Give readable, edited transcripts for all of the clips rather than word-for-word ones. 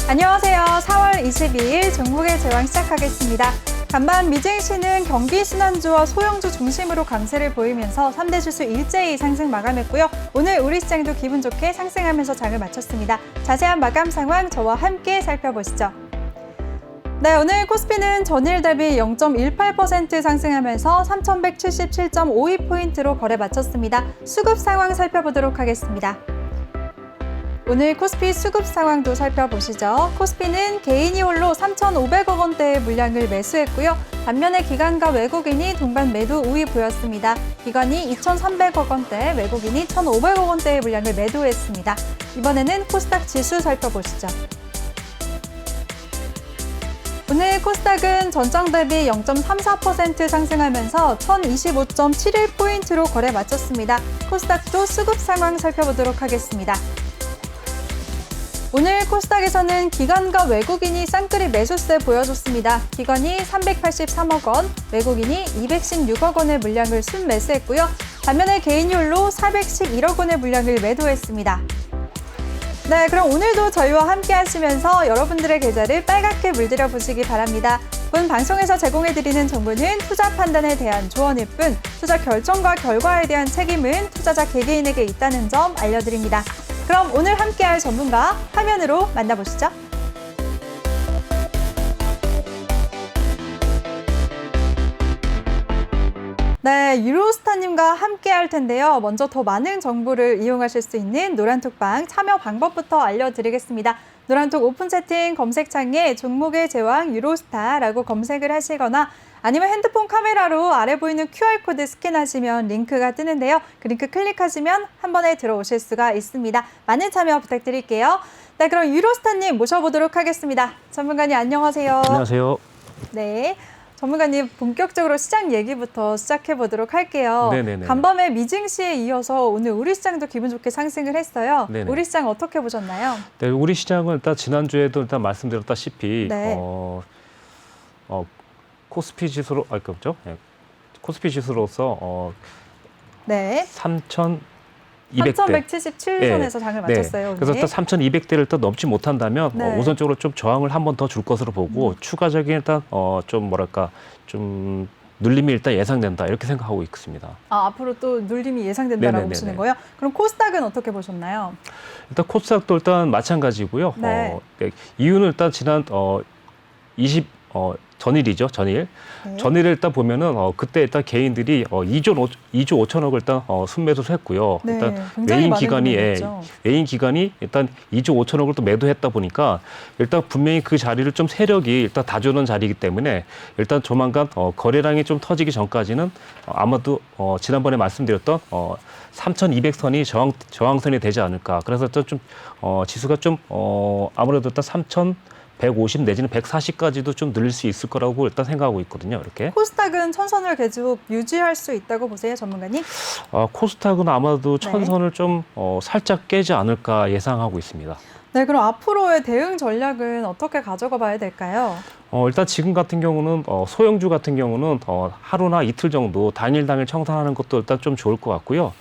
안녕하세요. 4월 22일 종목의 제왕 시작하겠습니다. 간밤 미증시는 경기 신한주와 소형주 중심으로 강세를 보이면서 3대 지수 일제히 상승 마감했고요. 오늘 우리 시장도 기분 좋게 상승하면서 장을 마쳤습니다. 자세한 마감 상황 저와 함께 살펴보시죠. 네, 오늘 코스피는 전일 대비 0.18% 상승하면서 3,177.52포인트로 거래 마쳤습니다. 수급 상황 살펴보도록 하겠습니다. 오늘 코스피 수급 상황도 살펴보시죠. 코스피는 개인이 홀로 3,500억 원대의 물량을 매수했고요. 반면에 기관과 외국인이 동반 매도 우위 보였습니다. 기관이 2,300억 원대, 외국인이 1,500억 원대의 물량을 매도했습니다. 이번에는 코스닥 지수 살펴보시죠. 오늘 코스닥은 전장 대비 0.34% 상승하면서 1,025.71포인트로 거래 마쳤습니다. 코스닥도 수급 상황 살펴보도록 하겠습니다. 오늘 코스닥에서는 기관과 외국인이 쌍끌이 매수세 보여줬습니다. 기관이 383억 원, 외국인이 216억 원의 물량을 순매수했고요. 반면에 개인이 홀로 411억 원의 물량을 매도했습니다. 네, 그럼 오늘도 저희와 함께 하시면서 여러분들의 계좌를 빨갛게 물들여 보시기 바랍니다. 본 방송에서 제공해드리는 정보는 투자 판단에 대한 조언일 뿐, 투자 결정과 결과에 대한 책임은 투자자 개개인에게 있다는 점 알려드립니다. 그럼 오늘 함께할 전문가 화면으로 만나보시죠. 네, 유로스타님과 함께 할 텐데요. 먼저 더 많은 정보를 이용하실 수 있는 노란톡방 참여 방법부터 알려드리겠습니다. 노란톡 오픈 채팅 검색창에 종목의 제왕 유로스타라고 검색을 하시거나 아니면 핸드폰 카메라로 아래 보이는 QR코드 스캔하시면 링크가 뜨는데요. 그 링크 클릭하시면 한 번에 들어오실 수가 있습니다. 많은 참여 부탁드릴게요. 네, 그럼 유로스타님 모셔보도록 하겠습니다. 전문가님 안녕하세요. 안녕하세요. 네. 전문가님 본격적으로 시장 얘기부터 시작해 보도록 할게요. 네네네. 간밤에 미증시에 이어서 오늘 우리 시장도 기분 좋게 상승을 했어요. 네네. 우리 시장 어떻게 보셨나요? 네, 우리 시장은 일단 지난주에도 일단 말씀드렸다시피 네. 코스피 지수로 그렇죠? 네. 코스피 지수로서 네. 3,200대 3,177선에서 장을 마쳤어요. 네. 그래서 일단 3,200대를 또 넘지 못한다면 네. 우선적으로 좀 저항을 한 번 더 줄 것으로 보고 추가적인 일단 좀 눌림이 일단 예상된다 이렇게 생각하고 있습니다. 앞으로 또 눌림이 예상된다라고 네네네네. 보시는 거예요? 그럼 코스닥은 어떻게 보셨나요? 일단 코스닥도 일단 마찬가지고요. 네. 이유는 일단 지난 전일이죠, 전일. 네. 전일을 일단 보면은 그때 일단 개인들이 2조 5천억을 일단 순매수를 했고요. 네, 일단 굉장히 외인 많은 기관이 금액이었죠. 외인 기관이 일단 2조 5천억을 또 매도했다 보니까 일단 분명히 그 자리를 좀 세력이 일단 다주는 자리이기 때문에 일단 조만간 거래량이 좀 터지기 전까지는 아마도 지난번에 말씀드렸던 3,200선이 저항선이 되지 않을까. 그래서 좀 지수가 좀 아무래도 일단 3,150 내지는 140까지도 좀 늘릴 수 있을 거라고 일단 생각하고 있거든요. 이렇게. 코스닥은 천선을 계속 유지할 수 있다고 보세요, 전문가님? 코스닥은 아마도 네. 천선을 좀 살짝 깨지 않을까 예상하고 있습니다. 네, 그럼 앞으로의 대응 전략은 어떻게 가져가 봐야 될까요? 일단 지금 같은 경우는 소형주 같은 경우는 하루나 이틀 정도 당일 청산하는 것도 일단 좀 좋을 것 같고요.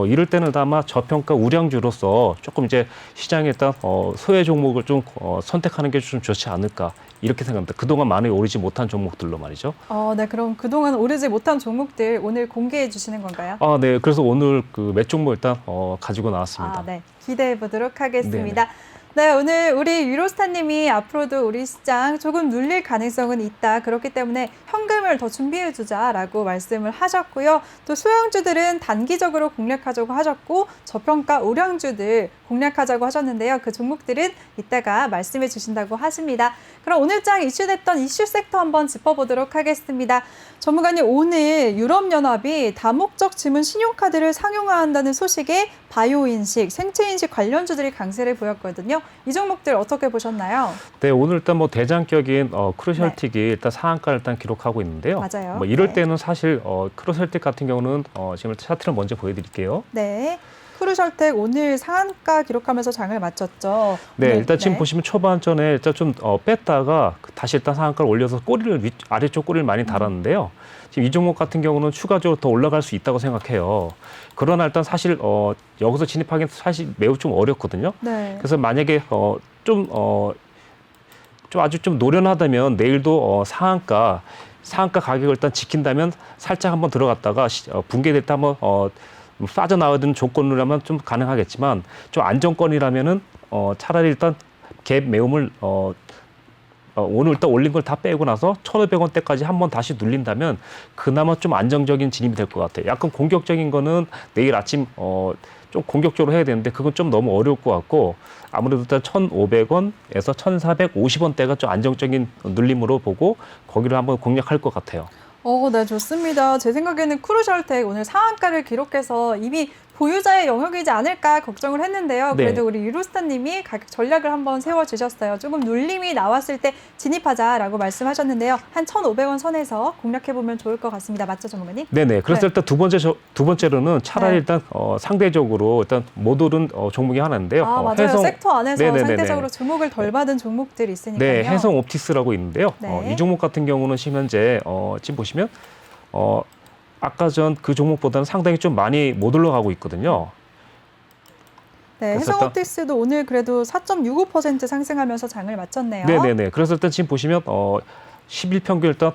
이럴 때는 아마 저평가 우량주로서 조금 이제 시장에 일단 소외 종목을 좀 선택하는 게 좀 좋지 않을까 이렇게 생각합니다. 그동안 많이 오르지 못한 종목들로 말이죠. 네, 그럼 그동안 오르지 못한 종목들 오늘 공개해 주시는 건가요? 네. 그래서 오늘 그 몇 종목 일단 가지고 나왔습니다. 네. 기대해 보도록 하겠습니다. 네, 오늘 우리 유로스타님이 앞으로도 우리 시장 조금 눌릴 가능성은 있다. 그렇기 때문에 현금을 더 준비해 주자라고 말씀을 하셨고요. 또 소형주들은 단기적으로 공략하자고 하셨고 저평가 우량주들 공략하자고 하셨는데요. 그 종목들은 이따가 말씀해 주신다고 하십니다. 그럼 오늘 장 이슈됐던 이슈 섹터 한번 짚어보도록 하겠습니다. 전문가님, 오늘 유럽연합이 다목적 지문 신용카드를 상용화한다는 소식에 바이오인식, 생체인식 관련주들이 강세를 보였거든요. 이 종목들 어떻게 보셨나요? 네, 오늘 일단 크루셜틱이 일단 상한가를 일단 기록하고 있는데요. 맞아요. 이럴 때는 사실 크루셜틱 같은 경우는 지금 차트를 먼저 보여드릴게요. 네. 크루셜텍 오늘 상한가 기록하면서 장을 마쳤죠. 네, 일단 지금 보시면 초반전에 일단 좀 뺐다가 다시 일단 상한가를 올려서 아래쪽 꼬리를 많이 달았는데요. 지금 이 종목 같은 경우는 추가적으로 더 올라갈 수 있다고 생각해요. 그러나 일단 사실 여기서 진입하기는 사실 매우 좀 어렵거든요. 네. 그래서 만약에 좀 아주 좀 노련하다면 내일도 상한가 가격을 일단 지킨다면 살짝 한번 들어갔다가 붕괴될 때 한번 빠져나와야 되는 조건이라면 좀 가능하겠지만 좀 안정권이라면은 차라리 일단 갭 매움을 오늘 일단 올린 걸 다 빼고 나서 1,500원대까지 한번 다시 눌린다면 그나마 좀 안정적인 진입이 될 것 같아요. 약간 공격적인 거는 내일 아침 좀 공격적으로 해야 되는데 그건 좀 너무 어려울 것 같고 아무래도 일단 1,500원에서 1,450원대가 좀 안정적인 눌림으로 보고 거기를 한번 공략할 것 같아요. 네, 좋습니다. 제 생각에는 크루셜텍 오늘 상한가를 기록해서 이미 보유자의 영역이지 않을까 걱정을 했는데요. 네. 그래도 우리 유로스타님이 가격 전략을 한번 세워주셨어요. 조금 눌림이 나왔을 때 진입하자라고 말씀하셨는데요. 한 1,500원 선에서 공략해보면 좋을 것 같습니다. 맞죠, 전문가님? 네네. 그래서 네. 일단 두 번째로는 차라리 네. 일단 상대적으로 일단 못 오른 종목이 하나인데요. 맞아요. 섹터 안에서 네네네네. 상대적으로 주목을 덜 받은 종목들이 있으니까요. 네, 해성 옵티스라고 있는데요. 네. 이 종목 같은 경우는 지금 현재 지금 보시면 아까 전 그 종목보다는 상당히 좀 많이 못 올라가고 있거든요. 네, 그래서 해성 옵틱스도 오늘 그래도 4.65% 상승하면서 장을 마쳤네요. 네네네. 그래서 일단 지금 보시면 10일 평균 일단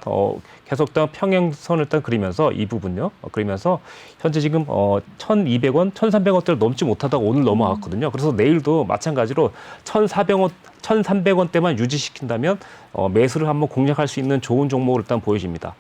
계속 일단 평행선을 일단 그리면서 이 부분요. 그리면서 현재 지금 1,200원, 1,300원대를 넘지 못하다가 오늘 넘어갔거든요. 그래서 내일도 마찬가지로 1,400원, 1,300원대만 유지시킨다면 매수를 한번 공략할 수 있는 좋은 종목을 일단 보여집니다.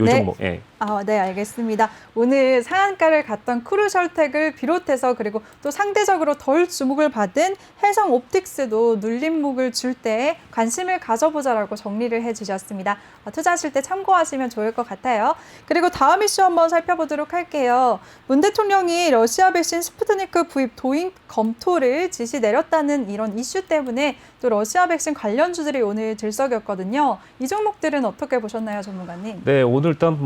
요 네. 종목. 예. 네, 알겠습니다. 오늘 상한가를 갔던 크루셜텍을 비롯해서 그리고 또 상대적으로 덜 주목을 받은 해성 옵틱스도 눌림목을 줄 때 관심을 가져보자라고 정리를 해주셨습니다. 투자하실 때 참고하시면 좋을 것 같아요. 그리고 다음 이슈 한번 살펴보도록 할게요. 문 대통령이 러시아 백신 스푸트니크 구입 도입 검토를 지시 내렸다는 이런 이슈 때문에 또 러시아 백신 관련주들이 오늘 들썩였거든요. 이 종목들은 어떻게 보셨나요, 전문가님? 네, 오늘 일단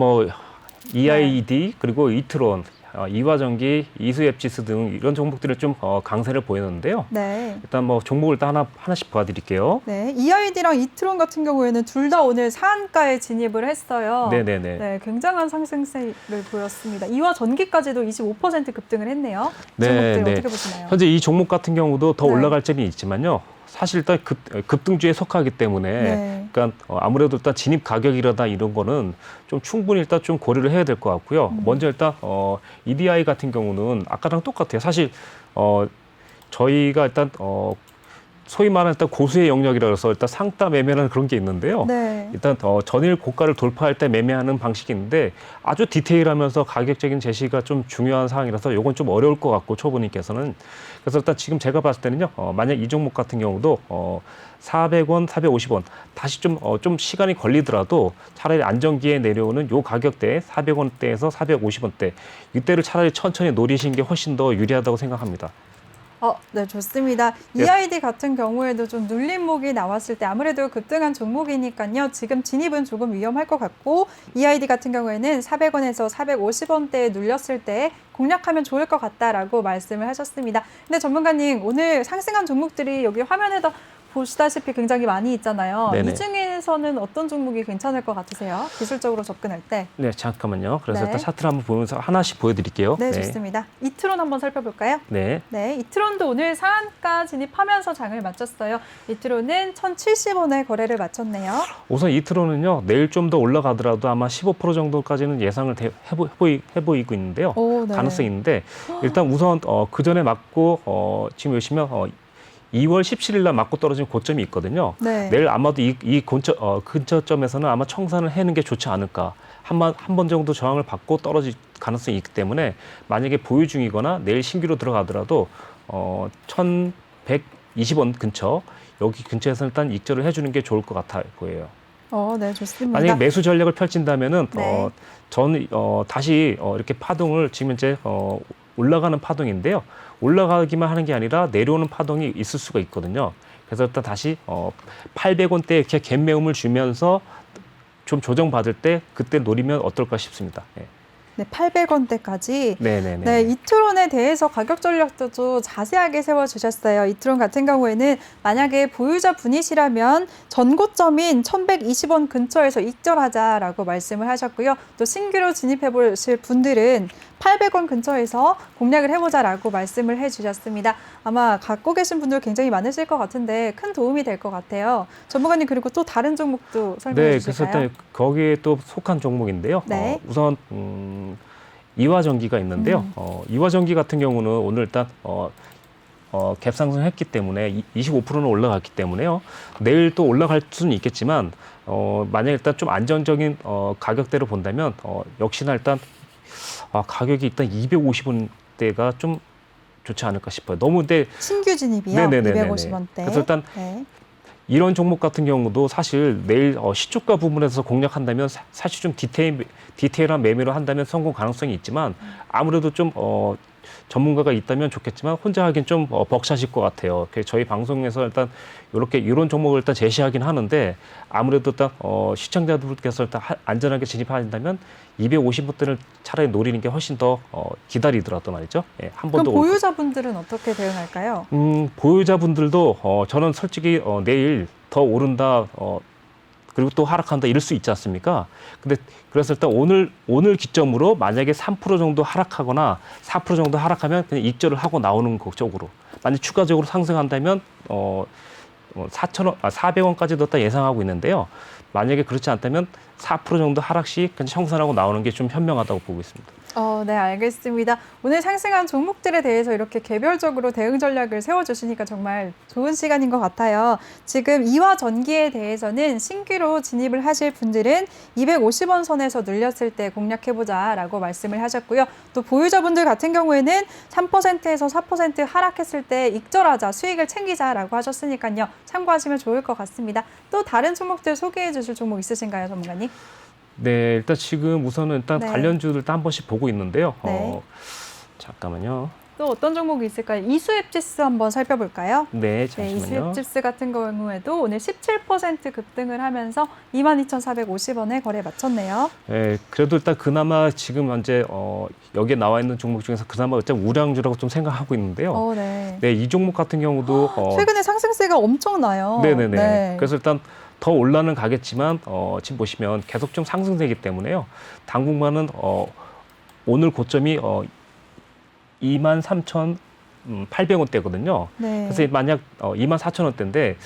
EID 그리고 이트론, 이화전기, 이수앱지스 등 이런 종목들을 좀 강세를 보였는데요. 네. 일단 종목을 일단 하나씩 봐드릴게요. 네, EID랑 이트론 같은 경우에는 둘 다 오늘 상한가에 진입을 했어요. 네네네. 네, 굉장한 상승세를 보였습니다. 이와 전기까지도 25% 급등을 했네요. 네, 종목들 네. 어떻게 보시나요? 현재 이 종목 같은 경우도 더 네. 올라갈 점이 있지만요. 사실 일단 급등주에 속하기 때문에 네. 그러니까 아무래도 일단 진입 가격이라다 이런 거는 좀 충분히 일단 좀 고려를 해야 될 것 같고요. 먼저 일단 EDI 같은 경우는 아까랑 똑같아요. 사실 저희가 일단 소위 말하는 일단 고수의 영역이라 해서 일단 상따 매매라는 그런 게 있는데요. 네. 일단 전일 고가를 돌파할 때 매매하는 방식이 있는데 아주 디테일하면서 가격적인 제시가 좀 중요한 사항이라서 이건 좀 어려울 것 같고 초보님께서는 그래서 일단 지금 제가 봤을 때는요. 만약 이 종목 같은 경우도 400원, 450원 다시 좀 시간이 걸리더라도 차라리 안정기에 내려오는 요 가격대 400원대에서 450원대 이때를 차라리 천천히 노리시는 게 훨씬 더 유리하다고 생각합니다. 네, 좋습니다. EID 같은 경우에도 좀 눌림목이 나왔을 때 아무래도 급등한 종목이니까요. 지금 진입은 조금 위험할 것 같고 EID 같은 경우에는 400원에서 450원대에 눌렸을 때 공략하면 좋을 것 같다라고 말씀을 하셨습니다. 근데 전문가님, 오늘 상승한 종목들이 여기 화면에다 보시다시피 굉장히 많이 있잖아요. 네네. 이 중에서는 어떤 종목이 괜찮을 것 같으세요? 기술적으로 접근할 때. 네, 잠깐만요. 그래서 네. 일단 차트를 한번 보면서 하나씩 보여드릴게요. 네, 좋습니다. 이트론 한번 살펴볼까요? 네. 네, 이트론도 오늘 상한가 진입하면서 장을 마쳤어요. 이트론은 1,070원에 거래를 마쳤네요. 우선 이트론은요 내일 좀 더 올라가더라도 아마 15% 정도까지는 예상을 해보이고 있는데요. 오, 네. 가능성이 있는데 일단 우선 그 전에 맞고 지금 보시면 2월 17일 날 맞고 떨어진 고점이 있거든요. 네. 내일 아마도 이 근처점에서는 아마 청산을 해는 게 좋지 않을까. 한 번 정도 저항을 받고 떨어질 가능성이 있기 때문에 만약에 보유 중이거나 내일 신규로 들어가더라도 1,120원 근처 여기 근처에서 일단 익절을 해주는 게 좋을 것 같아 보여요. 네, 좋습니다. 만약에 매수 전략을 펼친다면은 네. 저는 다시 이렇게 파동을 지금 이제 올라가는 파동인데요. 올라가기만 하는 게 아니라 내려오는 파동이 있을 수가 있거든요. 그래서 일단 다시 800원대 이렇게 갭매움을 주면서 좀 조정받을 때 그때 노리면 어떨까 싶습니다. 예. 네, 800원대까지. 네네네. 네, 이트론에 대해서 가격 전략도 좀 자세하게 세워주셨어요. 이트론 같은 경우에는 만약에 보유자 분이시라면 전고점인 1120원 근처에서 익절하자라고 말씀을 하셨고요. 또 신규로 진입해 보실 분들은 800원 근처에서 공략을 해보자라고 말씀을 해주셨습니다. 아마 갖고 계신 분들 굉장히 많으실 것 같은데 큰 도움이 될 것 같아요. 전문가님 그리고 또 다른 종목도 설명해 네, 그래서 주실까요? 일단 거기에 또 속한 종목인데요. 네. 우선 이화전기가 있는데요. 이화전기 같은 경우는 오늘 일단 갭 상승했기 때문에 25%는 올라갔기 때문에요. 내일 또 올라갈 수는 있겠지만 만약 일단 좀 안정적인 가격대로 본다면 역시나 일단 가격이 일단 250원대가 좀 좋지 않을까 싶어요. 너무 근데 신규 진입이요. 네네네네네. 250원대. 그래서 일단 네. 이런 종목 같은 경우도 사실 내일 시초가 부분에서 공략한다면 사실 좀 디테일한 매매를 한다면 성공 가능성이 있지만 아무래도 좀 전문가가 있다면 좋겠지만 혼자 하긴 좀 벅차실 것 같아요. 그래서 저희 방송에서 일단 이렇게 이런 종목을 일단 제시하긴 하는데 아무래도 일단 시청자들께서 일단 안전하게 진입하신다면 250원대를 차라리 노리는 게 훨씬 더 기다리더라도 말이죠. 예, 한 번 그럼 더 보유자분들은 어떻게 대응할까요? 보유자분들도 저는 솔직히 내일 더 오른다 그리고 또 하락한다 이럴 수 있지 않습니까? 근데 그래서 일단 오늘 기점으로 만약에 3% 정도 하락하거나 4% 정도 하락하면 그냥 익절을 하고 나오는 쪽으로. 만약 추가적으로 상승한다면 400원까지도 딱 예상하고 있는데요. 만약에 그렇지 않다면 4% 정도 하락 시 그냥 청산하고 나오는 게 좀 현명하다고 보고 있습니다. 네, 알겠습니다. 오늘 상승한 종목들에 대해서 이렇게 개별적으로 대응 전략을 세워주시니까 정말 좋은 시간인 것 같아요. 지금 이화전기에 대해서는 신규로 진입을 하실 분들은 250원 선에서 눌렸을 때 공략해보자라고 말씀을 하셨고요. 또 보유자분들 같은 경우에는 3%에서 4% 하락했을 때 익절하자, 수익을 챙기자라고 하셨으니까요. 참고하시면 좋을 것 같습니다. 또 다른 종목들 소개해 주실 종목 있으신가요, 전문가님? 네, 일단 지금 우선은 일단 네. 관련주들 한 번씩 보고 있는데요. 네. 잠깐만요. 또 어떤 종목이 있을까요? 이수앱지수 한번 살펴볼까요? 네, 네, 잠시만요. 이수앱지수 같은 경우에도 오늘 17% 급등을 하면서 22,450원에 거래 마쳤네요. 네, 그래도 일단 그나마 지금 현재 여기에 나와 있는 종목 중에서 그나마 일단 우량주라고 좀 생각하고 있는데요. 네. 네, 이 종목 같은 경우도 최근에 상승세가 엄청나요. 네네네. 네. 그래서 일단 더 올라는 가겠지만 지금 보시면 계속 좀 상승되기 때문에요. 당분간은 오늘 고점이 23,800원대거든요. 네. 그래서 만약 24,000원대인데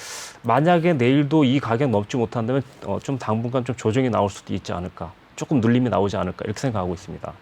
만약에 내일도 이 가격 넘지 못한다면 좀 당분간 좀 조정이 나올 수도 있지 않을까. 조금 눌림이 나오지 않을까 이렇게 생각하고 있습니다.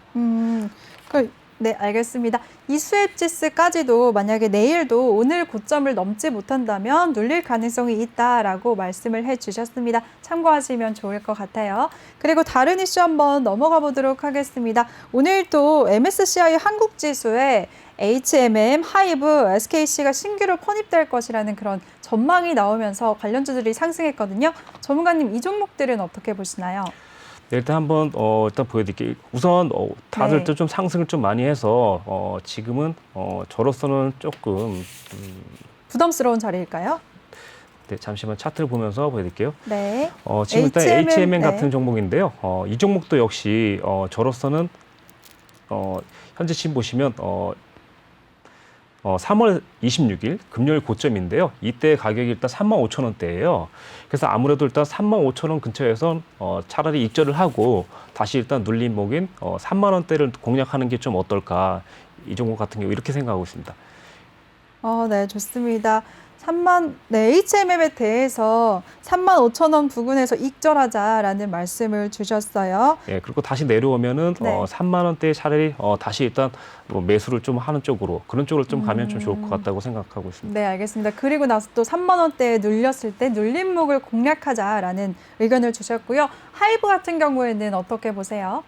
네, 알겠습니다. 이수앱지수까지도 만약에 내일도 오늘 고점을 넘지 못한다면 눌릴 가능성이 있다라고 말씀을 해주셨습니다. 참고하시면 좋을 것 같아요. 그리고 다른 이슈 한번 넘어가 보도록 하겠습니다. 오늘 또 MSCI 한국지수에 HMM, 하이브, SKC가 신규로 편입될 것이라는 그런 전망이 나오면서 관련주들이 상승했거든요. 전문가님, 이 종목들은 어떻게 보시나요? 네, 일단 한번 일단 보여드릴게요. 우선 다들 네. 좀 상승을 좀 많이 해서 지금은 저로서는 조금 부담스러운 자리일까요? 네, 잠시만 차트를 보면서 보여드릴게요. 네. 지금 일단 HMM 네. 같은 종목인데요. 이 종목도 역시 저로서는 현재 지금 보시면 3월 26일 금요일 고점인데요. 이때 가격이 일단 35,000원대예요. 그래서 아무래도 일단 35,000원 근처에서 차라리 익절을 하고 다시 일단 눌림목인 3만 원대를 공략하는 게 좀 어떨까. 이 종목 같은 경우 이렇게 생각하고 있습니다. 네, 좋습니다. HMM에 대해서 35,000원 부근에서 익절하자라는 말씀을 주셨어요. 예, 그리고 다시 내려오면은 네. 3만 원대에 차라리 다시 일단 매수를 좀 하는 쪽으로 그런 쪽으로 좀 가면 좀 좋을 것 같다고 생각하고 있습니다. 네, 알겠습니다. 그리고 나서 또 3만 원대에 눌렸을 때 눌림목을 공략하자라는 의견을 주셨고요. 하이브 같은 경우에는 어떻게 보세요?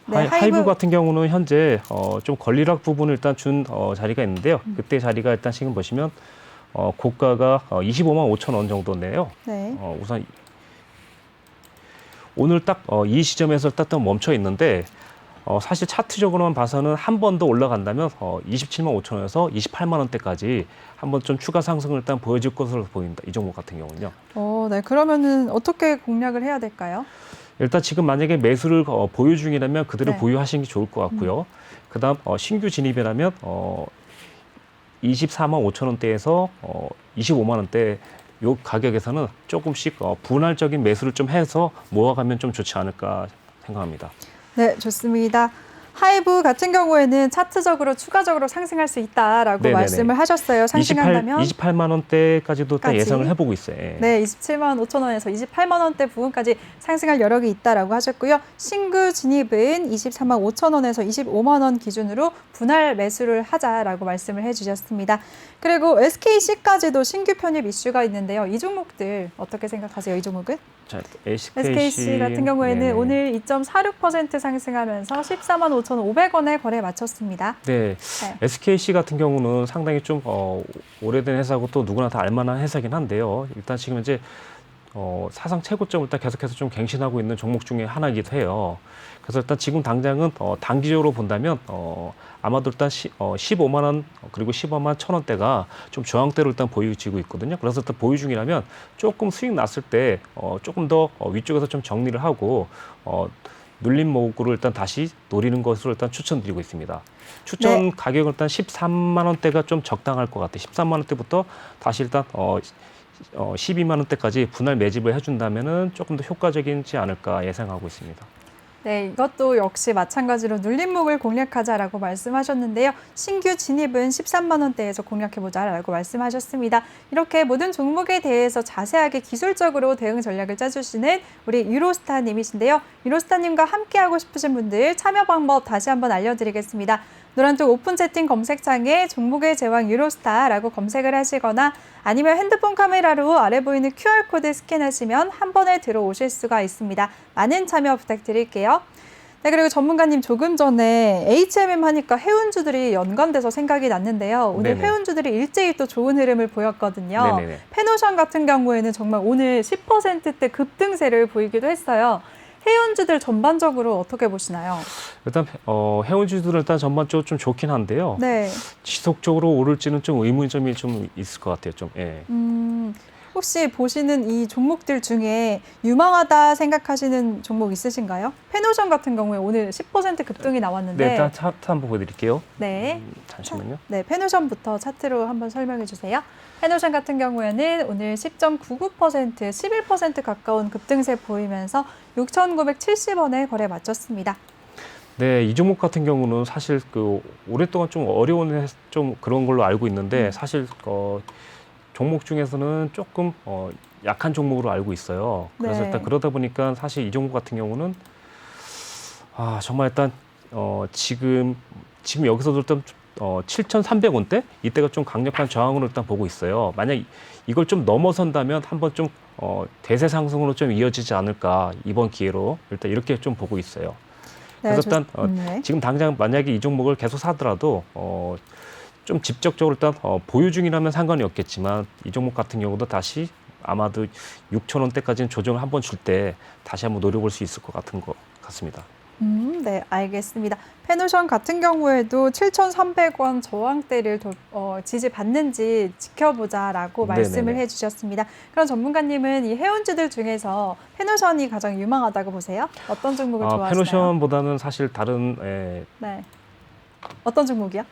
네, 하이브 같은 경우는 현재 좀 권리락 부분을 일단 준 자리가 있는데요. 그때 자리가 일단 지금 보시면 고가가 25만 5천 원 정도인데요. 네. 우선 오늘 딱 이 시점에서 딱 멈춰 있는데 사실 차트적으로만 봐서는 한 번 더 올라간다면 27만 5천 원에서 28만 원대까지 한번 좀 추가 상승을 일단 보여줄 것으로 보입니다. 이 종목 같은 경우는요. 네. 그러면은 어떻게 공략을 해야 될까요? 일단 지금 만약에 매수를 보유 중이라면 그대로 네. 보유하시는 게 좋을 것 같고요. 그다음 신규 진입이라면 24만 5천 원대에서 25만 원대 요 가격에서는 조금씩 분할적인 매수를 좀 해서 모아가면 좀 좋지 않을까 생각합니다. 네, 좋습니다. 하이브 같은 경우에는 차트적으로 추가적으로 상승할 수 있다라고 네네네. 말씀을 하셨어요. 상승한다면 28만 원대까지도 일단 까지? 예상을 해보고 있어요. 예. 네, 27만 5천 원에서 28만 원대 부분까지 상승할 여력이 있다라고 하셨고요. 신규 진입은 23만 5천 원에서 25만 원 기준으로 분할 매수를 하자라고 말씀을 해주셨습니다. 그리고 SKC까지도 신규 편입 이슈가 있는데요. 이 종목들 어떻게 생각하세요? 이 종목은? 자, SKC 같은 경우에는 네네. 오늘 2.46% 상승하면서 14만 5,500원에 거래 마쳤습니다. 네, 네. SKC 같은 경우는 상당히 좀 오래된 회사고 또 누구나 다 알만한 회사긴 한데요. 일단 지금 이제 사상 최고점을 일단 계속해서 좀 갱신하고 있는 종목 중에 하나이기도 해요. 그래서 일단 지금 당장은 단기적으로 본다면 아마도 일단 15만 원 그리고 15만 1천 원대가 좀 저항대로 일단 보여지고 있거든요. 그래서 일단 보유 중이라면 조금 수익 났을 때 조금 더 위쪽에서 좀 정리를 하고 눌림 목으로 일단 다시 노리는 것으로 일단 추천드리고 있습니다. 추천 네. 가격은 일단 13만 원대가 좀 적당할 것 같아요. 13만 원대부터 다시 일단 12만 원대까지 분할 매집을 해준다면은 조금 더 효과적이지 않을까 예상하고 있습니다. 네, 이것도 역시 마찬가지로 눌림목을 공략하자라고 말씀하셨는데요. 신규 진입은 13만 원대에서 공략해보자라고 말씀하셨습니다. 이렇게 모든 종목에 대해서 자세하게 기술적으로 대응 전략을 짜주시는 우리 유로스타님이신데요. 유로스타님과 함께하고 싶으신 분들 참여 방법 다시 한번 알려드리겠습니다. 노란톡 오픈 채팅 검색창에 종목의 제왕 유로스타라고 검색을 하시거나 아니면 핸드폰 카메라로 아래 보이는 QR코드 스캔하시면 한 번에 들어오실 수가 있습니다. 많은 참여 부탁드릴게요. 네, 그리고 전문가님 조금 전에 HMM 하니까 해운주들이 연관돼서 생각이 났는데요. 오늘 네네. 해운주들이 일제히 또 좋은 흐름을 보였거든요. 네네네. 페노션 같은 경우에는 정말 오늘 10%대 급등세를 보이기도 했어요. 해운주들 전반적으로 어떻게 보시나요? 일단 해운주들은 일단 전반적으로 좀 좋긴 한데요. 네. 지속적으로 오를지는 좀 의문점이 좀 있을 것 같아요. 좀 예. 혹시 보시는 이 종목들 중에 유망하다 생각하시는 종목 있으신가요? 페노션 같은 경우에 오늘 10% 급등이 나왔는데 네, 일단 차트 한번 보여드릴게요. 네. 잠시만요. 네, 페노션부터 차트로 한번 설명해 주세요. 페노션 같은 경우에는 오늘 10.99%, 11% 가까운 급등세 보이면서 6,970원에 거래 마쳤습니다. 네, 이 종목 같은 경우는 사실 오랫동안 좀 어려운 좀 그런 걸로 알고 있는데 사실 종목 중에서는 조금 약한 종목으로 알고 있어요. 그래서 네. 일단 그러다 보니까 사실 이 종목 같은 경우는 정말 일단 지금 여기서도 일단 7,300원대 이때가 좀 강력한 저항으로 일단 보고 있어요. 만약 이걸 좀 넘어선다면 한번 좀 대세 상승으로 좀 이어지지 않을까 이번 기회로 일단 이렇게 좀 보고 있어요. 네, 그래서 일단 네. 지금 당장 만약에 이 종목을 계속 사더라도 좀 직접적으로 일단 보유 중이라면 상관이 없겠지만 이 종목 같은 경우도 다시 아마도 6천 원대까지는 조정을 한번 줄 때 다시 한번 노려볼 수 있을 것 같습니다. 네, 알겠습니다. 페노션 같은 경우에도 7,300원 저항대를 지지받는지 지켜보자라고 말씀을 네네네. 해주셨습니다. 그럼 전문가님은 이 해운주들 중에서 페노션이 가장 유망하다고 보세요? 어떤 종목을 좋아하시나요? 페노션보다는 사실 다른 네, 어떤 종목이요?